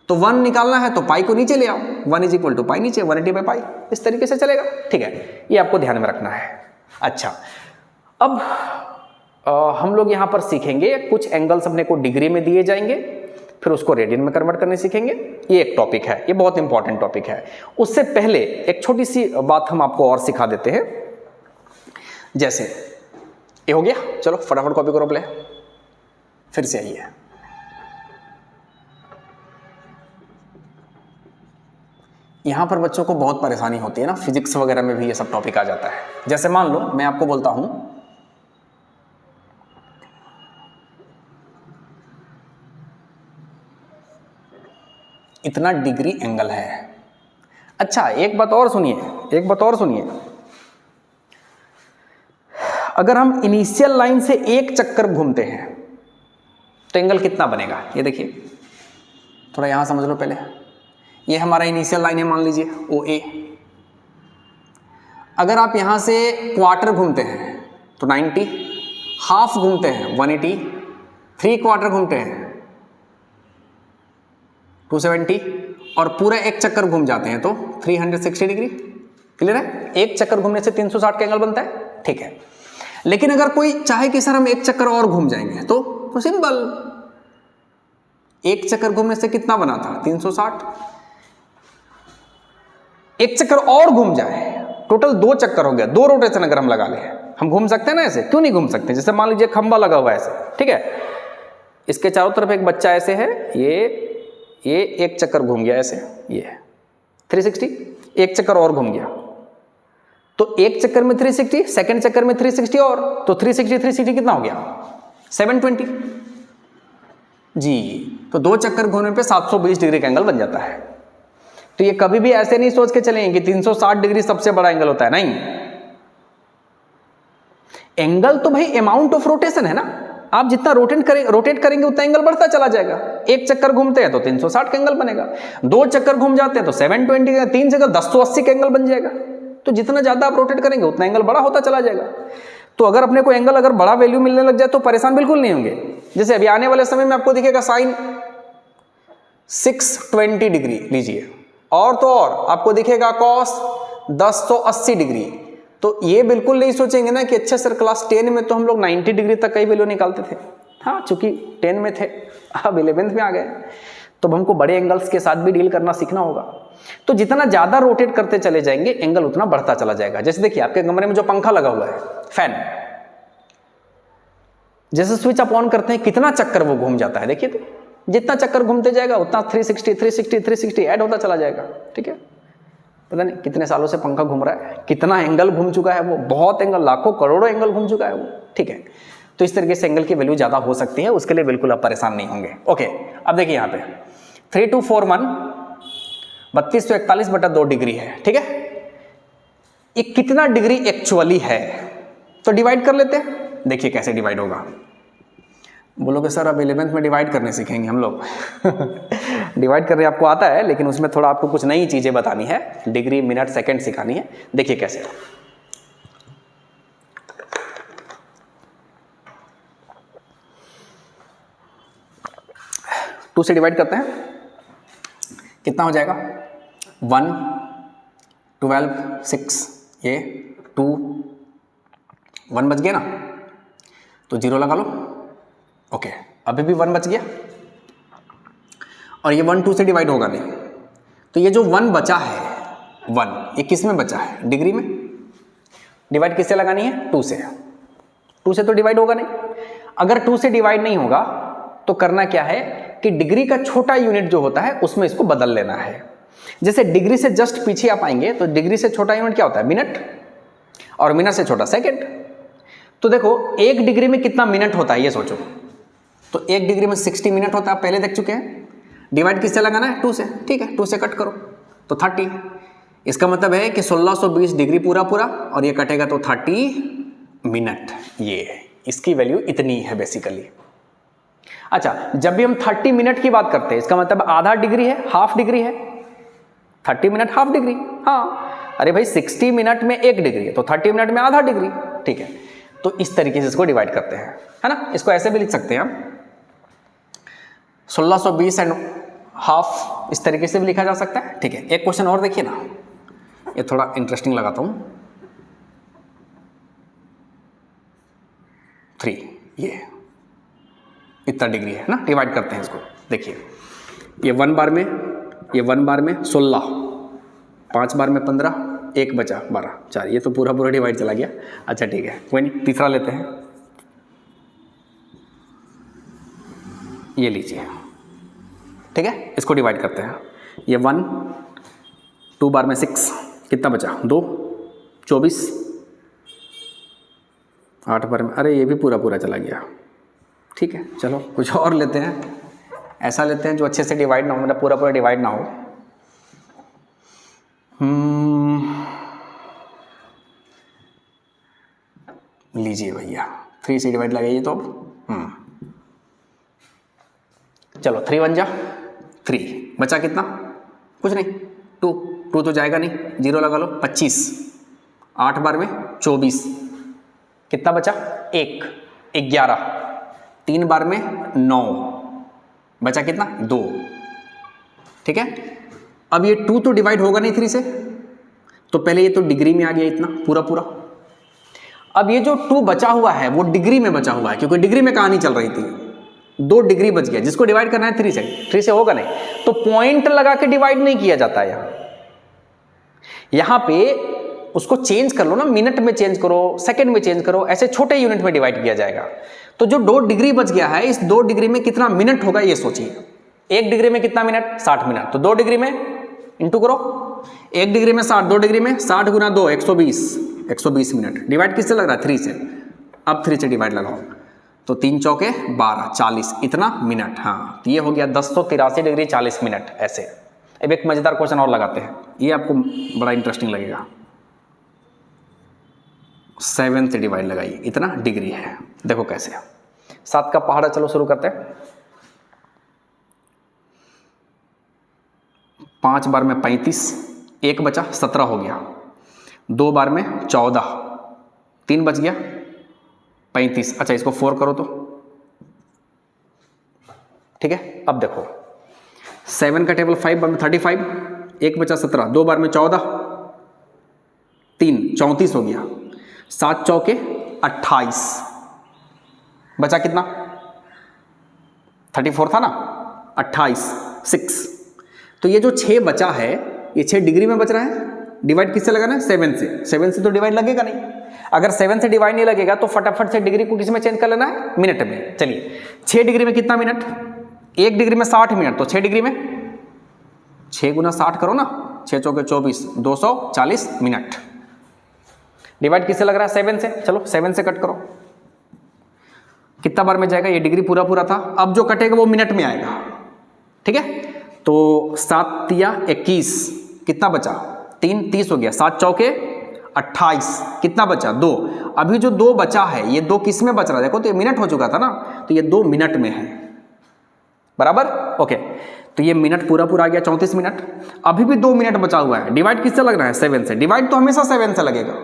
तो 1 निकालना है तो पाई को नीचे ले आओ, 1 इज इक्वल टू पाई नीचे, 180 बाई पाई, इस तरीके से चलेगा, ठीक है। ये आपको ध्यान में रखना है। अच्छा, अब हम लोग यहाँ पर सीखेंगे कुछ एंगल्स अपने को डिग्री में दिए जाएंगे, फिर उसको रेडियन में कन्वर्ट करने सीखेंगे। ये एक टॉपिक है, ये बहुत इंपॉर्टेंट टॉपिक है। उससे पहले एक छोटी सी बात हम आपको और सिखा देते हैं। जैसे ये हो गया, चलो फटाफट कॉपी करो, प्ले फिर से आइए। यहां पर बच्चों को बहुत परेशानी होती है ना, फिजिक्स वगैरह में भी ये सब टॉपिक आ जाता है। जैसे मान लो मैं आपको बोलता हूं इतना डिग्री एंगल है। अच्छा, एक बात और सुनिए, एक बात और सुनिए, अगर हम इनिशियल लाइन से एक चक्कर घूमते हैं तो एंगल कितना बनेगा, ये देखिए, थोड़ा यहां समझ लो पहले। ये हमारा इनिशियल लाइन है, मान लीजिए OA। अगर आप यहां से क्वार्टर घूमते हैं तो 90, हाफ घूमते हैं 180, 3 क्वार्टर घूमते हैं 270 और पूरा एक चक्कर घूम जाते हैं तो 360 डिग्री। क्लियर है? एक चक्कर घूमने से 360 का एंगल बनता है, ठीक है। लेकिन अगर कोई चाहे कि सर हम एक चक्कर और घूम जाएंगे तो सिंपल, एक चक्कर घूमने से कितना बना था 360, एक चक्कर और घूम जाए, टोटल 2 चक्कर हो गया, 2 रोटेशन अगर हम लगा ले, हम घूम सकते हैं ना ऐसे, क्यों नहीं घूम सकते? जैसे मान लीजिए खंबा लगा हुआ है ऐसे, ठीक है, इसके चारों तरफ एक बच्चा ऐसे है, ये एक चक्कर घूम गया ऐसे, ये 360, एक चक्कर और घूम गया तो एक चक्कर में 360, सेकंड चक्कर में 360 और, तो 360 कितना हो गया 720 जी। तो 2 चक्कर घूमने पे 720 डिग्री का एंगल बन जाता है। तो ये कभी भी ऐसे नहीं सोच के चलेंगे कि 360 डिग्री सबसे बड़ा एंगल होता है, नहीं। एंगल तो भाई अमाउंट ऑफ रोटेशन है ना, आप जितना रोटेट करेंगे उतना एंगल बढ़ता चला जाएगा। एक चक्कर घूमते हैं तो 360 का एंगल बनेगा, 2 चक्कर घूम जाते हैं तो 720 का, 3 जगह 1080 का एंगल बन जाएगा। तो जितना ज्यादा आप रोटेट करेंगे उतना एंगल बड़ा होता चला जाएगा। तो अगर अपने को एंगल अगर बड़ा वैल्यू मिलने लग जाए तो परेशान बिल्कुल नहीं होंगे। जैसे अभी आने वाले समय में आपको दिखेगा साइन 620 डिग्री लीजिए, और तो और आपको दिखेगा कॉस 1080 डिग्री। तो ये बिल्कुल नहीं सोचेंगे ना कि अच्छा सर क्लास 10 में तो हम लोग 90 डिग्री तक का ही वैल्यू निकालते थे, हाँ चूंकि 10 में थे, अब 11th में आ गए, तो हमको बड़े एंगल्स के साथ भी डील करना सीखना होगा। तो जितना ज्यादा रोटेट करते चले जाएंगे एंगल उतना बढ़ता चला जाएगा। जैसे देखिए आपके कमरे में जो पंखा लगा हुआ है, फैन, जैसे स्विच आप ऑन करते हैं कितना चक्कर वो घूम जाता है, देखिए तो जितना चक्कर घूमते जाएगा उतना 360 ऐड होता चला जाएगा, ठीक है। पता नहीं कितने सालों से पंखा घूम रहा है, कितना एंगल घूम चुका है वो, बहुत एंगल, लाखों करोड़ों एंगल घूम चुका है वो, ठीक है। तो इस तरीके से एंगल की वैल्यू ज्यादा हो सकती है, उसके लिए बिल्कुल आप परेशान नहीं होंगे। ओके, अब देखिए यहाँ पे 3241 3241/2 डिग्री है, ठीक है। ये कितना डिग्री एक्चुअली है, तो डिवाइड कर लेते हैं। देखिए कैसे डिवाइड होगा। बोलोगे सर अब 11th में डिवाइड करने सीखेंगे हम लोग डिवाइड करने आपको आता है, लेकिन उसमें थोड़ा आपको कुछ नई चीजें बतानी है, डिग्री मिनट सेकंड सिखानी है। देखिए कैसे, टू से डिवाइड करते हैं, कितना हो जाएगा 1 12 6, ये 2 1 बच गया ना, तो 0 लगा लो। ओके, अभी भी 1 बच गया, और ये 1 2 से डिवाइड होगा नहीं, तो ये जो 1 बचा है 1, ये किस में बचा है, डिग्री में। डिवाइड किससे लगानी है, 2 से। 2 से तो डिवाइड होगा नहीं। अगर 2 से डिवाइड नहीं होगा तो करना क्या है कि डिग्री का छोटा यूनिट जो होता है उसमें इसको बदल लेना है। जैसे डिग्री से जस्ट पीछे आप आएंगे तो डिग्री से छोटा यूनिट क्या होता है, मिनट, और मिनट से छोटा सेकंड। तो देखो 1 डिग्री में कितना मिनट होता है ये सोचो, तो 1 डिग्री में 60 मिनट होता है, आप पहले देख चुके हैं। डिवाइड किससे लगाना है, 2 से, ठीक है। 2 से कट करो तो 30, इसका मतलब है कि 1620 डिग्री पूरा पूरा, और ये कटेगा तो 30 मिनट। ये इसकी वैल्यू इतनी है बेसिकली। अच्छा, जब भी हम 30 मिनट की बात करते हैं इसका मतलब आधा डिग्री है, हाफ डिग्री है। 30 मिनट हाफ डिग्री, हाँ। अरे भाई 60 मिनट में 1 डिग्री है तो 30 मिनट में आधा डिग्री, ठीक है। तो इस तरीके से इसको डिवाइड करते हैं, है ना। इसको ऐसे भी लिख सकते हैं हम 1620 एंड हाफ, इस तरीके से भी लिखा जा सकता है, ठीक है। एक क्वेश्चन और देखिए ना, ये थोड़ा इंटरेस्टिंग लगाता हूं। 3, ये इतना डिग्री है ना, डिवाइड करते हैं इसको। देखिए ये 1 बार में, ये 1 बार में 16, 5 बार में 15, 1 बचा 12, 4, ये तो पूरा पूरा डिवाइड चला गया। अच्छा ठीक है, कोई नहीं, तीसरा लेते हैं। ये लीजिए, ठीक है, इसको डिवाइड करते हैं। ये 1, 2 बार में 6, कितना बचा 2, 24, 8 बार में, अरे ये भी पूरा पूरा चला गया, ठीक है। चलो कुछ और लेते हैं, ऐसा लेते हैं जो अच्छे से डिवाइड ना हो, मतलब पूरा पूरा डिवाइड ना हो। लीजिए भैया 3 से डिवाइड लगाइए तो चलो 3 1 जा 3, बचा कितना, कुछ नहीं 2, 2 तो जाएगा नहीं, 0 लगा लो 25, 8 बार में 24, कितना बचा 1, 11, 3 बार में 9, बचा कितना 2, ठीक है। अब ये 2 तो डिवाइड होगा नहीं 3 से, तो पहले ये तो डिग्री में आ गया इतना पूरा पूरा। अब ये जो 2 बचा हुआ है वो डिग्री में बचा हुआ है, क्योंकि डिग्री में कहानी चल रही थी, 2 डिग्री बच गया, जिसको डिवाइड करना है 3 से होगा नहीं, तो पॉइंट लगा के डिवाइड नहीं किया जाता है। यहां पे उसको चेंज कर लो ना, मिनट में चेंज करो, सेकंड में चेंज करो, ऐसे छोटे यूनिट में डिवाइड किया जाएगा। तो जो 2 डिग्री बच गया है, इस 2 डिग्री में कितना मिनट होगा ये सोचिए। 1 डिग्री में कितना मिनट, 60 मिनट, तो 2 डिग्री में इंटू करो, 1 डिग्री में 60, 2 डिग्री में 60 गुना 2 120 मिनट। डिवाइड किससे लग रहा है 3 से, अब 3 से डिवाइड लगाओ तो 3 चौके 12 40, इतना मिनट। हाँ, तो ये हो गया 1083 डिग्री 40 मिनट। ऐसे अब एक मजेदार क्वेश्चन और लगाते हैं, ये आपको बड़ा इंटरेस्टिंग लगेगा। 7 से डिवाइड लगाइए, इतना डिग्री है, देखो कैसे। 7 का पहाड़ा, चलो शुरू करते हैं। 5 बार में 35, 1 बचा 17 हो गया, 2 बार में 14, 3 बच गया 35। अच्छा, इसको 4 करो तो ठीक है। अब देखो 7 का टेबल 5 बार में 35, 1 बचा 17, 2 बार में 14, 3 34 हो गया, 7 चौके 28, बचा कितना 34 था ना, 28 6। तो ये जो 6 बचा है, ये 6 डिग्री में बच रहा है, डिवाइड किससे लगाना है 7 से। 7 से तो डिवाइड लगेगा नहीं, अगर 7 से डिवाइड नहीं लगेगा तो फटाफट से डिग्री को किस में चेंज कर लेना है, मिनट में। चलिए 6 डिग्री में कितना मिनट, 1 डिग्री में 60 मिनट, तो 6 डिग्री में 6 गुना 60 करो ना, 6 चौके 24, 240 मिनट। डिवाइड किससे लग रहा है 7 से, चलो 7 से कट करो, कितना बार में जाएगा, ये डिग्री पूरा पूरा था, अब जो कटेगा वो मिनट में आएगा, ठीक है। तो 7 या 21, कितना बचा 3 30 हो गया, 7 चौके 28, कितना बचा 2। अभी जो 2 बचा है, ये 2 किस में बच रहा है, देखो तो ये मिनट हो चुका था ना, तो ये 2 मिनट में है, बराबर ओके। तो ये मिनट पूरा पूरा आ गया 34 मिनट। अभी भी 2 मिनट बचा हुआ है, डिवाइड किससे लग रहा है 7 से। डिवाइड तो हमेशा 7 से लगेगा,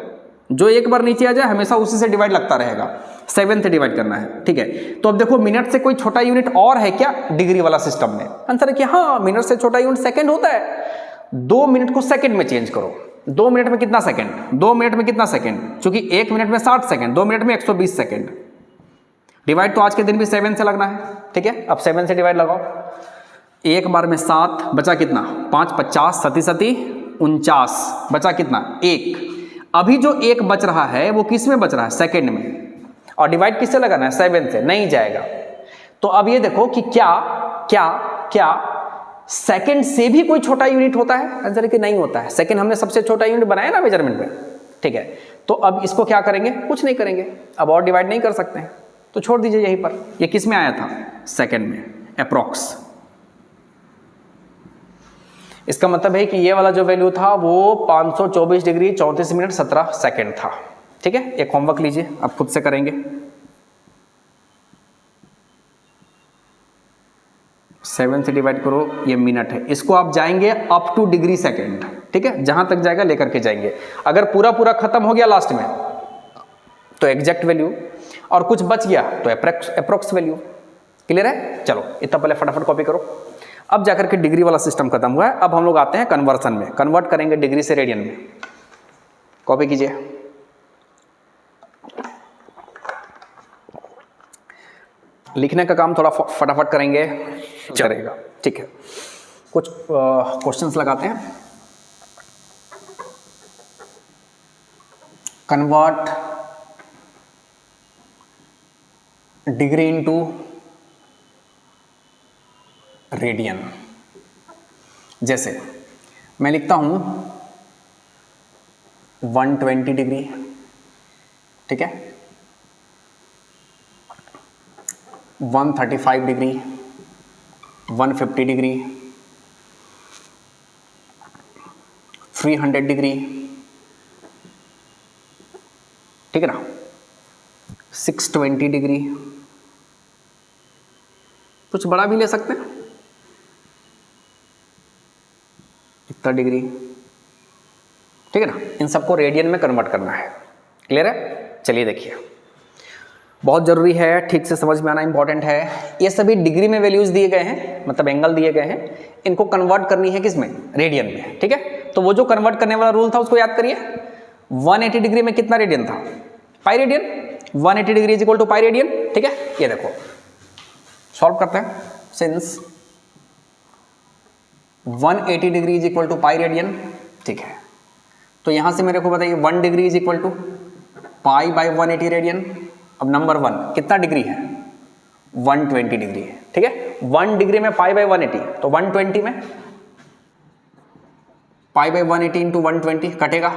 जो एक बार नीचे आ जाए हमेशा उसी से डिवाइड लगता रहेगा, 7 से डिवाइड करना है, ठीक है। तो अब देखो मिनट से कोई छोटा यूनिट और है क्या डिग्री वाला सिस्टम में, आंसर है कि हाँ, मिनट से छोटा यूनिट सेकंड होता है। 2 मिनट को सेकंड में चेंज करो, 2 मिनट में कितना सेकंड, 2 मिनट में कितना सेकंड, क्योंकि 1 मिनट में 60 सेकंड, 2 मिनट में 120 सेकंड। डिवाइड तो आज के दिन भी 7 से लगना है, ठीक है। अब 7 से डिवाइड लगाओ, 1 बार में 7, बचा कितना 5 50 सती 49, बचा कितना 1। अभी जो 1 बच रहा है वो किस में बच रहा है, सेकंड में, और डिवाइड किससे लगाना है 7 से, नहीं जाएगा। तो अब ये देखो कि क्या क्या क्या सेकंड से भी कोई छोटा यूनिट होता है, आंसर है कि नहीं होता है। सेकंड हमने सबसे छोटा यूनिट बनाया ना मेजरमेंट में, ठीक है। तो अब इसको क्या करेंगे, कुछ नहीं करेंगे, अब और डिवाइड नहीं कर सकते हैं, तो छोड़ दीजिए यहीं पर। ये किस में आया था, सेकंड में, अप्रॉक्स। इसका मतलब है कि ये वाला जो वैल्यू था वो 524 डिग्री 34 मिनट 17 सेकंड था, ठीक है। एक होमवर्क लीजिए, आप खुद से करेंगे। 7 से डिवाइड करो, ये मिनट है, इसको आप जाएंगे अप टू डिग्री सेकंड, ठीक है, जहां तक जाएगा लेकर के जाएंगे। अगर पूरा पूरा खत्म हो गया लास्ट में तो एग्जैक्ट वैल्यू, और कुछ बच गया तो अप्रोक्स वैल्यू। क्लियर है, चलो इतना पहले फटाफट कॉपी करो। अब जाकर के डिग्री वाला सिस्टम खत्म हुआ है, अब हम लोग आते हैं कन्वर्सन में, कन्वर्ट करेंगे डिग्री से रेडियन में। कॉपी कीजिए, लिखने का काम थोड़ा फटाफट करेंगे, चलेगा, ठीक है। कुछ क्वेश्चंस लगाते हैं। Convert degree into radian. जैसे मैं लिखता हूं 120 डिग्री, ठीक है, 135 डिग्री, 150 डिग्री, 300 डिग्री, ठीक है ना। 620 डिग्री, कुछ बड़ा भी ले सकते हैं, इतना डिग्री, ठीक है ना। इन सबको रेडियन में कन्वर्ट करना है। क्लियर है? चलिए देखिए, बहुत ज़रूरी है, ठीक से समझ में आना इंपॉर्टेंट है। ये सभी डिग्री में वैल्यूज दिए गए हैं, मतलब एंगल दिए गए हैं, इनको कन्वर्ट करनी है किस में? रेडियन में, ठीक है। तो वो जो कन्वर्ट करने वाला रूल था उसको याद करिए। 180 डिग्री में कितना रेडियन था? Pi radian. 180 degree is equal to pi radian, ठीक है। ये देखो सॉल्व करते हैं। Since 180 degree is equal to pi radian, ठीक है, तो यहां से मेरे को बताइए 1 degree is equal to pi by 180 radian. अब नंबर 1 कितना डिग्री है? 120 डिग्री है, ठीक है। 1 डिग्री में पाई बाई 180, तो 120 में पाई बाई 180 इंटू 120 कटेगा,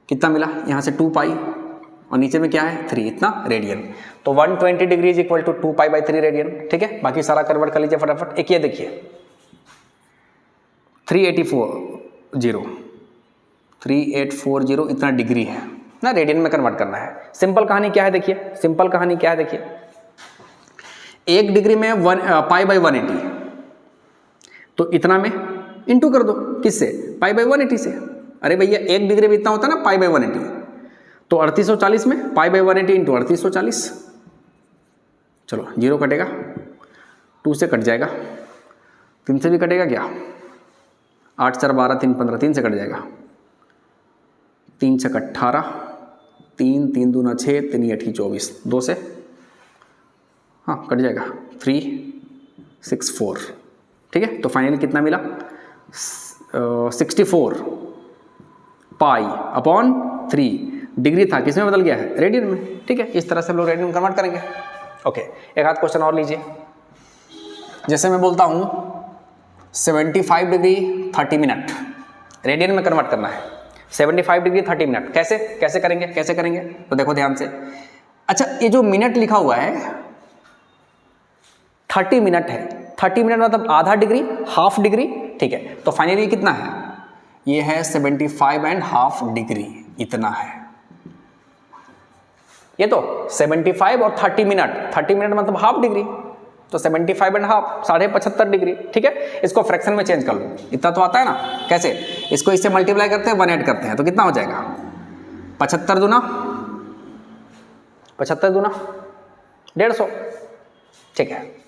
कितना मिला? यहां से 2 पाई और नीचे में क्या है? 3, इतना रेडियन। तो 120 degree is equal to 2 pi by 3 radian, ठीक है। बाकी सारा कन्वर्ट कर लीजिए फटाफट। एक ये देखिए 3840 इतना डिग्री है ना, रेडियन में कन्वर्ट करना है। सिंपल कहानी क्या है देखिए, सिंपल कहानी क्या है देखिए, 1 डिग्री में पाई बाई 180, तो इतना में इंटू कर दो, किससे? पाई बाई 180 से। अरे भैया 1 डिग्री में इतना होता है ना पाई बाई 180, तो 3840 में पाई बाई 180 इंटू 3840, चलो 0 कटेगा, 2 से कट जाएगा, 3 से भी कटेगा क्या? 8 4 12 3 15, 3 से कट जाएगा, 3 6 18, 3 3 दूना 6, 3 8 24, 2 से हाँ कट जाएगा, 364, ठीक है। तो फाइनली कितना मिला? 64 पाई अपॉन 3 डिग्री था, किसमें बदल गया है? रेडियन में, ठीक है। इस तरह से हम लोग रेडियन में कन्वर्ट करेंगे। ओके, एक आध क्वेश्चन और लीजिए। जैसे मैं बोलता हूँ 75 डिग्री 30 मिनट, रेडियन में कन्वर्ट करना है। 75 डिग्री 30 मिनट कैसे कैसे करेंगे, कैसे करेंगे? तो देखो ध्यान से। अच्छा, ये जो मिनट लिखा हुआ है 30 मिनट है, 30 मिनट मतलब आधा डिग्री, हाफ डिग्री, ठीक है। तो फाइनली कितना है? ये है 75.5 डिग्री, इतना है। ये तो 75 और 30 मिनट, 30 मिनट मतलब हाफ डिग्री, तो 75.5 75.5 डिग्री, ठीक है। इसको फ्रैक्शन में चेंज कर लो, इतना तो आता है ना। कैसे? इसको इससे मल्टीप्लाई करते हैं, 1 ऐड करते हैं, तो कितना हो जाएगा? 75 दूना 150, ठीक है।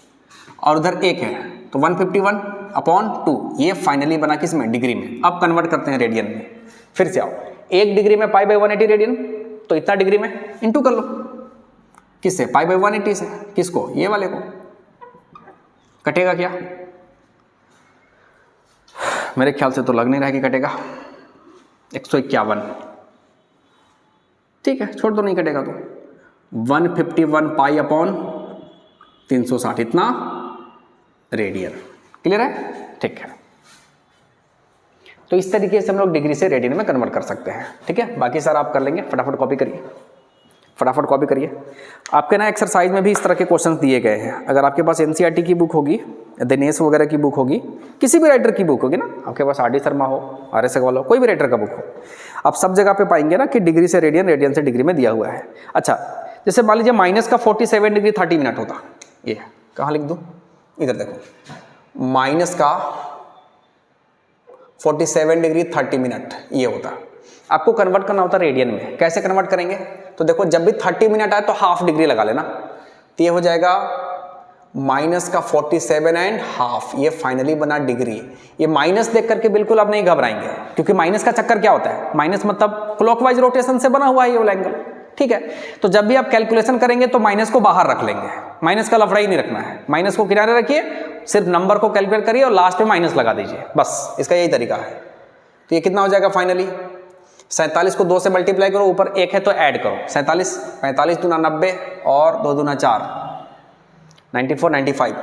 और उधर 1 है तो 151 अपॉन 2, ये फाइनली बना किस में? डिग्री में। अब कन्वर्ट करते हैं रेडियन में। फिर से आओ, 1 डिग्री में पाई बाई 180 रेडियन, तो इतना डिग्री में इंटू कर लो, किससे? पाई बाई 180 से। किसको? ये वाले को। कटेगा क्या? मेरे ख्याल से तो लग नहीं रहा है कि कटेगा। 151, ठीक है, छोड़ दो, नहीं कटेगा तो 151 पाई अपॉन 360, इतना रेडियन। क्लियर है? ठीक है। तो इस तरीके से हम लोग डिग्री से रेडियन में कन्वर्ट कर सकते हैं, ठीक है। बाकी सारा आप कर लेंगे, फटाफट कॉपी करिए, फटाफट कॉपी करिए। आपके ना एक्सरसाइज में भी इस तरह के क्वेश्चंस दिए गए हैं। अगर आपके पास एनसीईआरटी की बुक होगी, दिनेश वगैरह की बुक होगी, किसी भी राइटर की बुक होगी ना, आपके पास आर डी शर्मा हो, आर एस अग्रवाल हो, कोई भी राइटर का बुक हो, आप सब जगह पे पाएंगे ना कि डिग्री से रेडियन, रेडियन से डिग्री में दिया हुआ है। अच्छा, जैसे मान लीजिए माइनस का 47 डिग्री 30 मिनट होता, ये कहाँ लिख दूँ? इधर देखो, माइनस का 47 डिग्री 30 मिनट ये होता। आपको कन्वर्ट करना होता रेडियन में। कैसे कन्वर्ट करेंगे? तो देखो, जब भी 30 मिनट आए तो हाफ डिग्री लगा लेना, तो ये हो जाएगा माइनस का 47.5, ये फाइनली बना डिग्री। ये माइनस देख करके बिल्कुल आप नहीं घबराएंगे, क्योंकि माइनस का चक्कर क्या होता है? माइनस मतलब क्लॉकवाइज रोटेशन से बना हुआ है ये वाला एंगल, ठीक है। तो जब भी आप कैलकुलेशन करेंगे तो माइनस को बाहर रख लेंगे, माइनस का लफड़ा ही नहीं रखना है, माइनस को किनारे रखिए, सिर्फ नंबर को कैलकुलेट करिए और लास्ट में माइनस लगा दीजिए, बस इसका यही तरीका है। तो ये कितना हो जाएगा फाइनली? 47 को 2 से मल्टीप्लाई करो, ऊपर 1 है तो ऐड करो, 47, 45 दूना 90 और 2 दूना 4, 94, 95,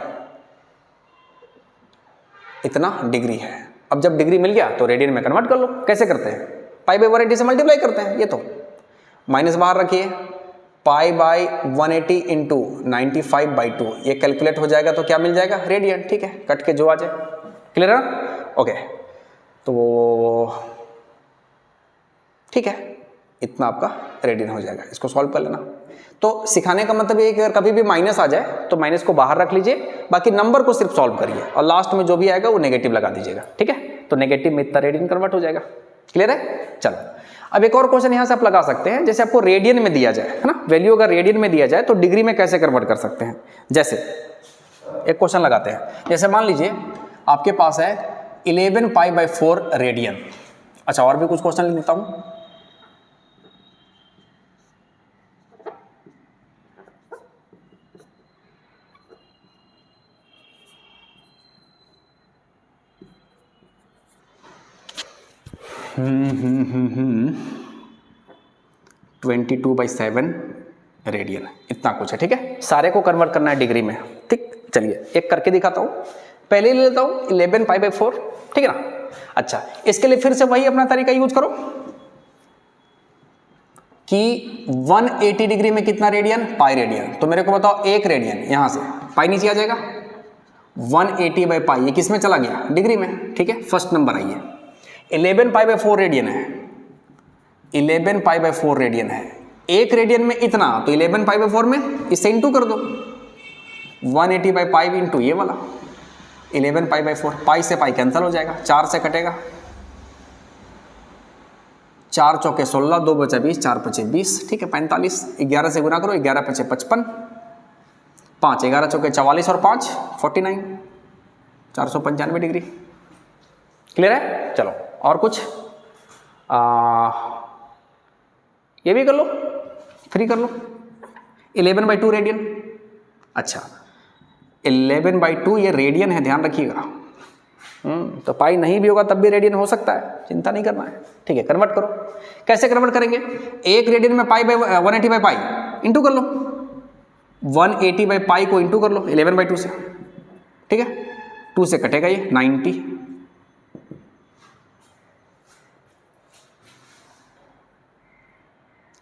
इतना डिग्री है। अब जब डिग्री मिल गया तो रेडियन में कन्वर्ट कर लो। कैसे करते हैं? पाई बाई 180 से मल्टीप्लाई करते हैं। ये तो माइनस बाहर रखिए, पाई बाई 180 इंटू 95/2, ये कैलकुलेट हो जाएगा तो क्या मिल जाएगा? रेडियन, ठीक है। कट के जो आ जाए, क्लियर है? ओके, तो ठीक है, इतना आपका रेडियन हो जाएगा। इसको सॉल्व कर लेना। तो सिखाने का मतलब ये है कि अगर कभी भी माइनस आ जाए तो माइनस को बाहर रख लीजिए, बाकी नंबर को सिर्फ सॉल्व करिए और लास्ट में जो भी आएगा वो नेगेटिव लगा दीजिएगा, ठीक है। तो नेगेटिव में इतना रेडियन कन्वर्ट हो जाएगा। क्लियर है? चलो अब एक और क्वेश्चन यहाँ से आप लगा सकते हैं, जैसे आपको रेडियन में दिया जाए, है ना, वैल्यू अगर रेडियन में दिया जाए तो डिग्री में कैसे कन्वर्ट कर सकते हैं। जैसे एक क्वेश्चन लगाते हैं, जैसे मान लीजिए आपके पास है 11 पाई बाई 4 रेडियन। अच्छा और भी कुछ क्वेश्चन लिख देता हूँ। हम्म 22/7 रेडियन, इतना कुछ है, ठीक है। सारे को कन्वर्ट करना है डिग्री में, ठीक। चलिए एक करके दिखाता हूँ। पहले ले लेता हूँ 11 पाई बाई 4, ठीक है ना। अच्छा इसके लिए फिर से वही अपना तरीका यूज करो कि 180 डिग्री में कितना रेडियन, पाई रेडियन। तो मेरे को बताओ एक रेडियन, यहां से पाई नीचे आ जाएगा, 180 बाई पाई, ये किस में चला गया, डिग्री में, ठीक है। फर्स्ट नंबर आइए, 11 पाई बाई 4 रेडियन है, 11 पाई बाई 4 रेडियन है। एक रेडियन में इतना, तो 11 पाई बाई 4 में इससे इंटू कर दो, 180 बाई पाई इंटू ये वाला 11 पाई बाई 4। पाई से पाई कैंसिल हो जाएगा, 4 से कटेगा, 4 चौके 16, 2 बचा 20, 4 पचे 20, ठीक है 45। 11 से गुना करो, 11 पचे 55, 5 11 चौके 44 और 5 49, 495 डिग्री। क्लियर है? चलो और कुछ ये भी कर लो, फ्री कर लो। 11/2 रेडियन। अच्छा 11/2 ये रेडियन है, ध्यान रखिएगा। तो पाई नहीं भी होगा तब भी रेडियन हो सकता है, चिंता नहीं करना है, ठीक है। कन्वर्ट करो, कैसे कन्वर्ट करेंगे, एक रेडियन में पाई बाई 180 बाई पाई इंटू कर लो, 180 बाई पाई को इंटू कर लो 11/2 से, ठीक है। 2 से कटेगा ये 90,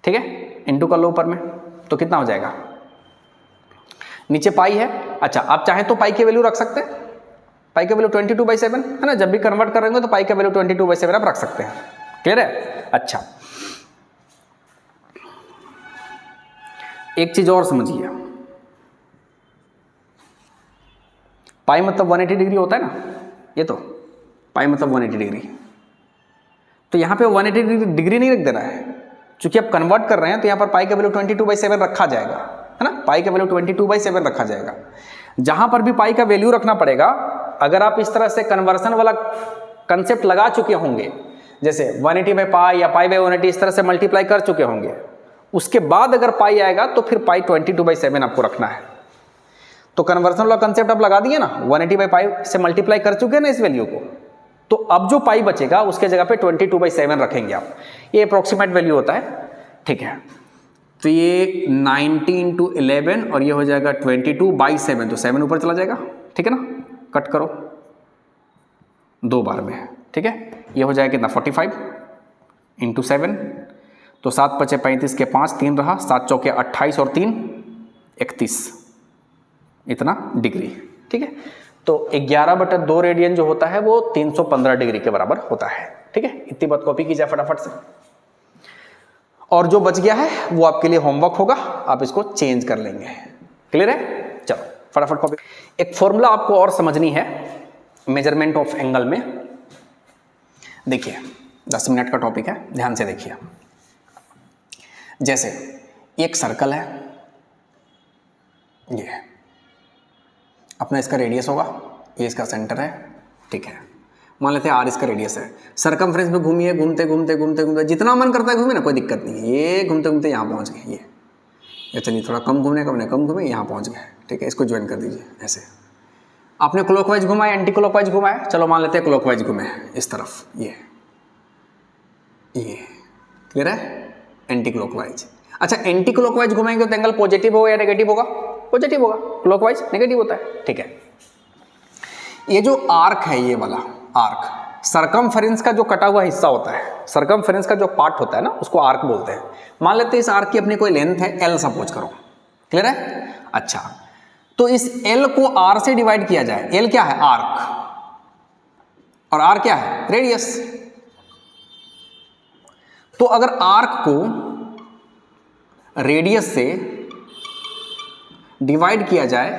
ठीक है, इंटू कर लो ऊपर में, तो कितना हो जाएगा, नीचे पाई है। अच्छा आप चाहें तो पाई की वैल्यू रख सकते हैं, पाई का वैल्यू 22/7 है ना, जब भी कन्वर्ट करेंगे तो पाई का वैल्यू 22/7 आप रख सकते हैं। क्लियर है? अच्छा एक चीज और समझिए, पाई मतलब 180 डिग्री होता है ना, ये तो पाई मतलब 180 डिग्री, तो यहाँ पे 180 डिग्री नहीं रख देना है, चूंकि आप कन्वर्ट कर रहे हैं तो यहाँ पर पाई का वैल्यू 22/7 रखा जाएगा, है ना। पाई का वैल्यू 22/7 रखा जाएगा। जहां पर भी पाई का वैल्यू रखना पड़ेगा, अगर आप इस तरह से कन्वर्सन वाला कंसेप्ट लगा चुके होंगे, जैसे 180 बाई पाई या पाई बाई 180 इस तरह से मल्टीप्लाई कर चुके होंगे, उसके बाद अगर पाई आएगा तो फिर पाई 22/7 आपको रखना है। तो कन्वर्सन वाला कंसेप्ट आप लगा दिए ना, 180 बाई पाई से मल्टीप्लाई कर चुके हैं ना इस वैल्यू को, तो अब जो पाई बचेगा उसके जगह पे 22/7 रखेंगे आप। ये अप्रोक्सीमेट वैल्यू होता है, ठीक है। तो ये 90 × 11 और ये हो जाएगा 22/7, तो 7 ऊपर चला जाएगा, ठीक है ना। कट करो 2 बार में, ठीक है। ये हो जाएगा कितना 45 × 7, तो 7 पचे 35 के 5 3 रहा, 7 चौके 28 और 3 31, इतना डिग्री, ठीक है। तो 11/2 रेडियन जो होता है वो 315 डिग्री के बराबर होता है, ठीक है। इतनी बात कॉपी की जाए फटाफट से, और जो बच गया है वो आपके लिए होमवर्क होगा, आप इसको चेंज कर लेंगे। क्लियर है? चलो फटाफट कॉपी। एक फॉर्मूला आपको और समझनी है मेजरमेंट ऑफ एंगल में। देखिए 10 मिनट का टॉपिक है, ध्यान से देखिए। जैसे एक सर्कल है, ये अपना इसका रेडियस होगा, ये इसका सेंटर है, ठीक है। मान लेते हैं आर इसका रेडियस है। सर्कमफ्रेंस में घूमिए, घूमते घूमते घूमते घूमते जितना मन करता है घूमे ना, कोई दिक्कत नहीं है। ये घूमते घूमते यहाँ पहुँच गए, ये चलिए थोड़ा कम घूमने का, कम घूमे, यहाँ पहुँच गए, ठीक है। इसको ज्वाइन कर दीजिए ऐसे। आपने क्लॉकवाइज घुमाया, एंटी क्लॉकवाइज घुमाया, चलो मान लेते हैं क्लॉकवाइज घूमे इस तरफ, ये क्लियर है, एंटी क्लॉकवाइज। अच्छा एंटी क्लॉकवाइज घुमाएंगे तो एंगल पॉजिटिव होगा या नेगेटिव होगा? पॉजिटिव होगा, क्लॉकवाइज नेगेटिव होता है, ठीक है। ये जो आर्क है, ये वाला आर्क, सर्कमफ्रेंस का जो कटा हुआ हिस्सा होता है, सर्कमफ्रेंस का जो पार्ट होता है ना, उसको आर्क बोलते हैं। मान लेते हैं इस आर्क की अपनी कोई लेंथ है L सपोज करो, क्लियर है। अच्छा तो इस L को R से डिवाइड किया जाए। L क्या है? आर्क, और R क्या है? रेडियस। तो अगर आर्क को रेडियस से डिवाइड किया जाए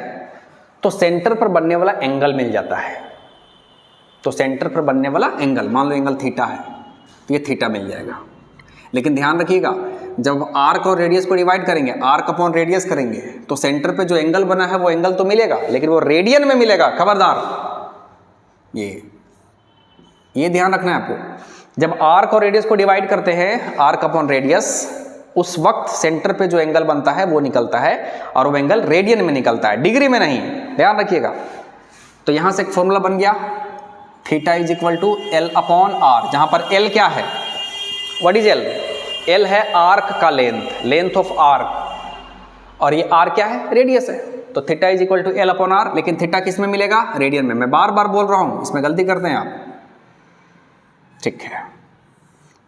तो सेंटर पर बनने वाला एंगल मिल जाता है। तो सेंटर पर बनने वाला एंगल, मान लो एंगल थीटा है, तो ये थीटा मिल जाएगा। लेकिन ध्यान रखिएगा, जब आर्क और रेडियस को डिवाइड करेंगे, आर्क अपॉन रेडियस करेंगे, तो सेंटर पे जो एंगल बना है वो एंगल तो मिलेगा, लेकिन वो रेडियन में मिलेगा, खबरदार। ये ध्यान रखना है आपको। जब आर्क और रेडियस को डिवाइड करते हैं, आर्क अपॉन रेडियस, उस वक्त सेंटर पे जो एंगल बनता है वो निकलता है, और वो एंगल रेडियन में निकलता है, डिग्री में नहीं, ध्यान रखिएगा। तो यहां से एक फॉर्मूला बन गया, theta is equal to L upon R, जहां पर एल क्या है, व्हाट इज एल? एल है आर्क का लेंथ, लेंथ ऑफ आर्क, और ये आर क्या है, रेडियस है। तो theta is equal to L upon R, लेकिन थीटा किस में मिलेगा, रेडियन में। मैं बार बार बोल रहा हूं, इसमें गलती करते हैं आप, ठीक है।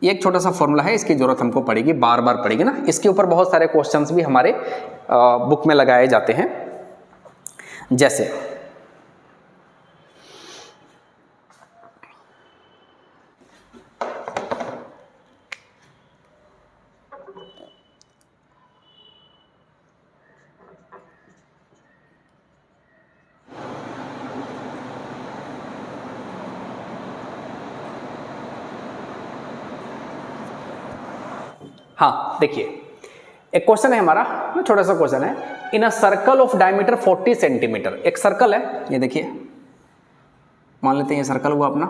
ये एक छोटा सा फॉर्मूला है, इसकी जरूरत हमको पड़ेगी, बार बार पड़ेगी ना। इसके ऊपर बहुत सारे क्वेश्चंस भी हमारे बुक में लगाए जाते हैं, जैसे हाँ देखिए, एक क्वेश्चन है हमारा, छोटा सा क्वेश्चन है। In a circle of diameter 40 centimetre, एक सर्कल है, ये देखिए, मान लेते हैं ये सर्कल हुआ अपना,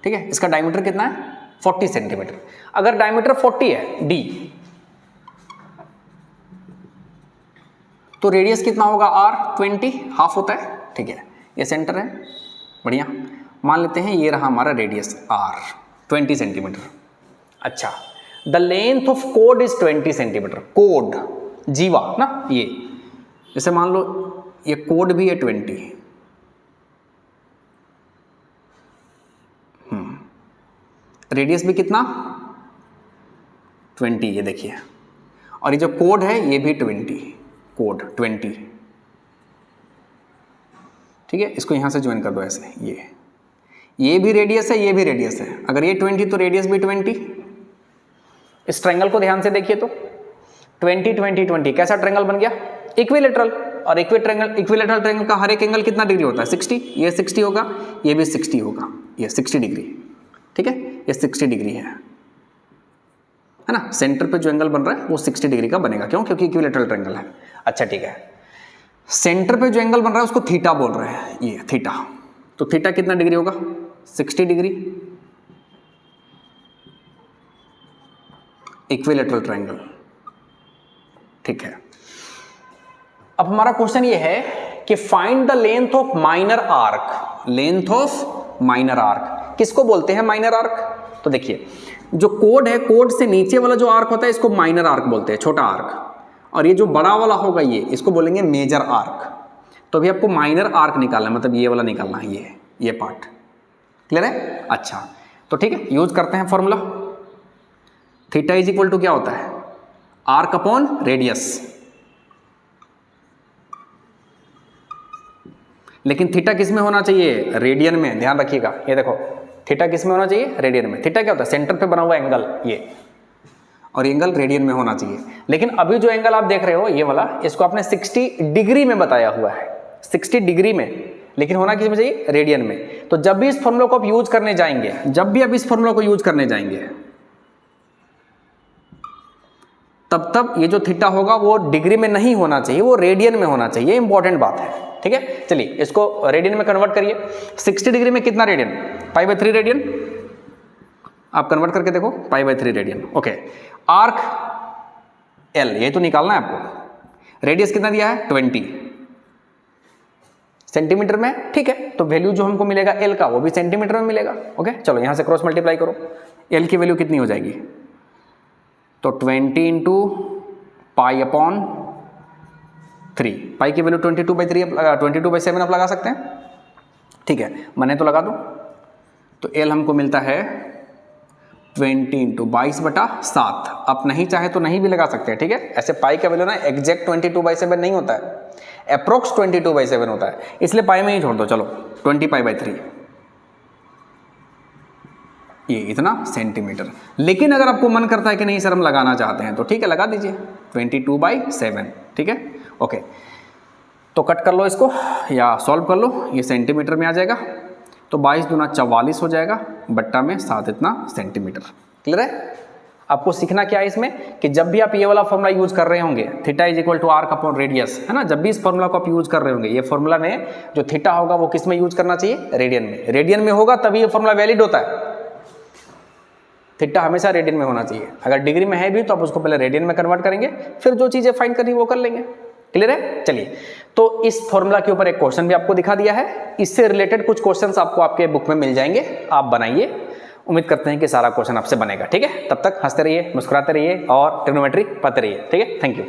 ठीक है। इसका डायमीटर कितना है, 40 सेंटीमीटर। अगर डायमीटर 40 है डी, तो रेडियस कितना होगा आर, 20, हाफ होता है, ठीक है। ये सेंटर है, बढ़िया। मान लेते हैं ये रहा हमारा रेडियस आर, 20 सेंटीमीटर। अच्छा, the length of code is 20 centimetre, code जीवा ना, ये जैसे मान लो ये कोड भी है 20, रेडियस भी कितना 20, ये देखिए, और ये जो कोड है ये भी 20, कोड 20, ठीक है। इसको यहां से ज्वाइन कर दो ऐसे, ये भी रेडियस है, ये भी रेडियस है। अगर ये 20 तो रेडियस भी 20। इस ट्रायंगल को ध्यान से देखिए तो 20 20 20 कैसा ट्रायंगल बन गया, इक्विलेटरल। और इक्विलेटरल ट्रायंगल का हर एक एंगल कितना डिग्री होता है, 60। ये 60 होगा, ये भी 60 होगा, ये 60 डिग्री, ठीक है। ये 60 डिग्री है ना। सेंटर पे जो एंगल बन रहा है वो 60 डिग्री का बनेगा, क्यों, क्योंकि इक्विलेटरल ट्रायंगल है। अच्छा ठीक है, सेंटर पे जो एंगल बन रहा है उसको थीटा बोल रहे हैं, ये थीटा। तो थीटा कितना डिग्री होगा, 60 डिग्री, इक्विलेटरल ट्रायंगल, ठीक है। अब हमारा क्वेश्चन ये है कि find the length of minor arc, length of minor arc किसको बोलते हैं, माइनर आर्क। तो देखिए, जो कोड है, कोड से नीचे वाला जो आर्क होता है इसको माइनर आर्क बोलते हैं, छोटा आर्क। और ये जो बड़ा वाला होगा ये, इसको बोलेंगे मेजर आर्क। तो अभी आपको माइनर आर्क निकालना है, मतलब ये वाला निकालना है, ये पार्ट, क्लियर है। अच्छा, तो ठीक है, यूज करते हैं formula. Theta is equal to क्या होता है, आर्क अपॉन रेडियस। लेकिन थीटा किस में होना चाहिए, रेडियन में, ध्यान रखिएगा। ये देखो, थीटा किस में होना चाहिए, रेडियन में। थीटा क्या होता है, सेंटर पे बना हुआ एंगल ये, और एंगल रेडियन में होना चाहिए। लेकिन अभी जो एंगल आप देख रहे हो ये वाला, इसको आपने 60 डिग्री में बताया हुआ है, 60 डिग्री में, लेकिन होना किस में चाहिए, रेडियन में। तो जब भी इस फॉर्मूला को आप यूज करने जाएंगे, जब भी आप इस फॉर्मूला को यूज करने जाएंगे, तब ये जो थीटा होगा वो डिग्री में नहीं होना चाहिए, वो रेडियन में होना चाहिए। इंपॉर्टेंट बात है, ठीक है। चलिए इसको रेडियन में कन्वर्ट करिए। 60 डिग्री में कितना रेडियन, π/3 रेडियन। आप कन्वर्ट करके देखो, π/3 रेडियन, ओके। आर्क एल, ये तो निकालना है आपको। रेडियस कितना दिया है, 20 सेंटीमीटर में, ठीक है। तो वैल्यू जो हमको मिलेगा एल का, वो भी सेंटीमीटर में मिलेगा, ओके। चलो यहां से क्रॉस मल्टीप्लाई करो, एल की वैल्यू कितनी हो जाएगी, तो 20 इंटू π/3, पाई की वैल्यू 22/7 आप लगा सकते हैं, ठीक है। मैंने तो लगा दूं, तो एल हमको मिलता है 20 इंटू 22/7। आप नहीं चाहे तो नहीं भी लगा सकते हैं, ठीक है। ऐसे पाई का वैल्यू ना एग्जैक्ट 22/7 नहीं होता है, अप्रोक्स 22/7 होता है, इसलिए पाई में ही छोड़ दो। चलो 20 π/3, ये इतना सेंटीमीटर। लेकिन अगर आपको मन करता है कि नहीं सर हम लगाना चाहते हैं तो ठीक है, लगा दीजिए 22/7, ठीक है, ओके। तो कट कर लो इसको या सॉल्व कर लो, ये सेंटीमीटर में आ जाएगा, तो 22 दूना 44 हो जाएगा, बट्टा में 7 इतना सेंटीमीटर। क्लियर है? आपको सीखना क्या है इसमें कि जब भी आप ये वाला फॉर्मूला यूज कर रहे होंगे, theta is equal to arc upon radius, है ना, जब भी इस फॉर्मूला को आप यूज कर रहे होंगे, ये फॉर्मूला में जो थीटा होगा वो किस में यूज करना चाहिए? रेडियन में। रेडियन में होगा तभी ये फॉर्मूला वैलिड होता है। थीटा हमेशा रेडियन में होना चाहिए। अगर डिग्री में है भी तो आप उसको पहले रेडियन में कन्वर्ट करेंगे, फिर जो चीजें फाइंड करनी वो कर लेंगे। क्लियर है? चलिए, तो इस फॉर्मूला के ऊपर एक क्वेश्चन भी आपको दिखा दिया है, इससे रिलेटेड कुछ क्वेश्चंस आपको आपके बुक में मिल जाएंगे, आप बनाइए। उम्मीद करते हैं कि सारा क्वेश्चन आपसे बनेगा। ठीक है, तब तक हंसते रहिए, मुस्कुराते रहिए और ट्रिग्नोमेट्री पढ़ते रहिए। ठीक है, थैंक यू।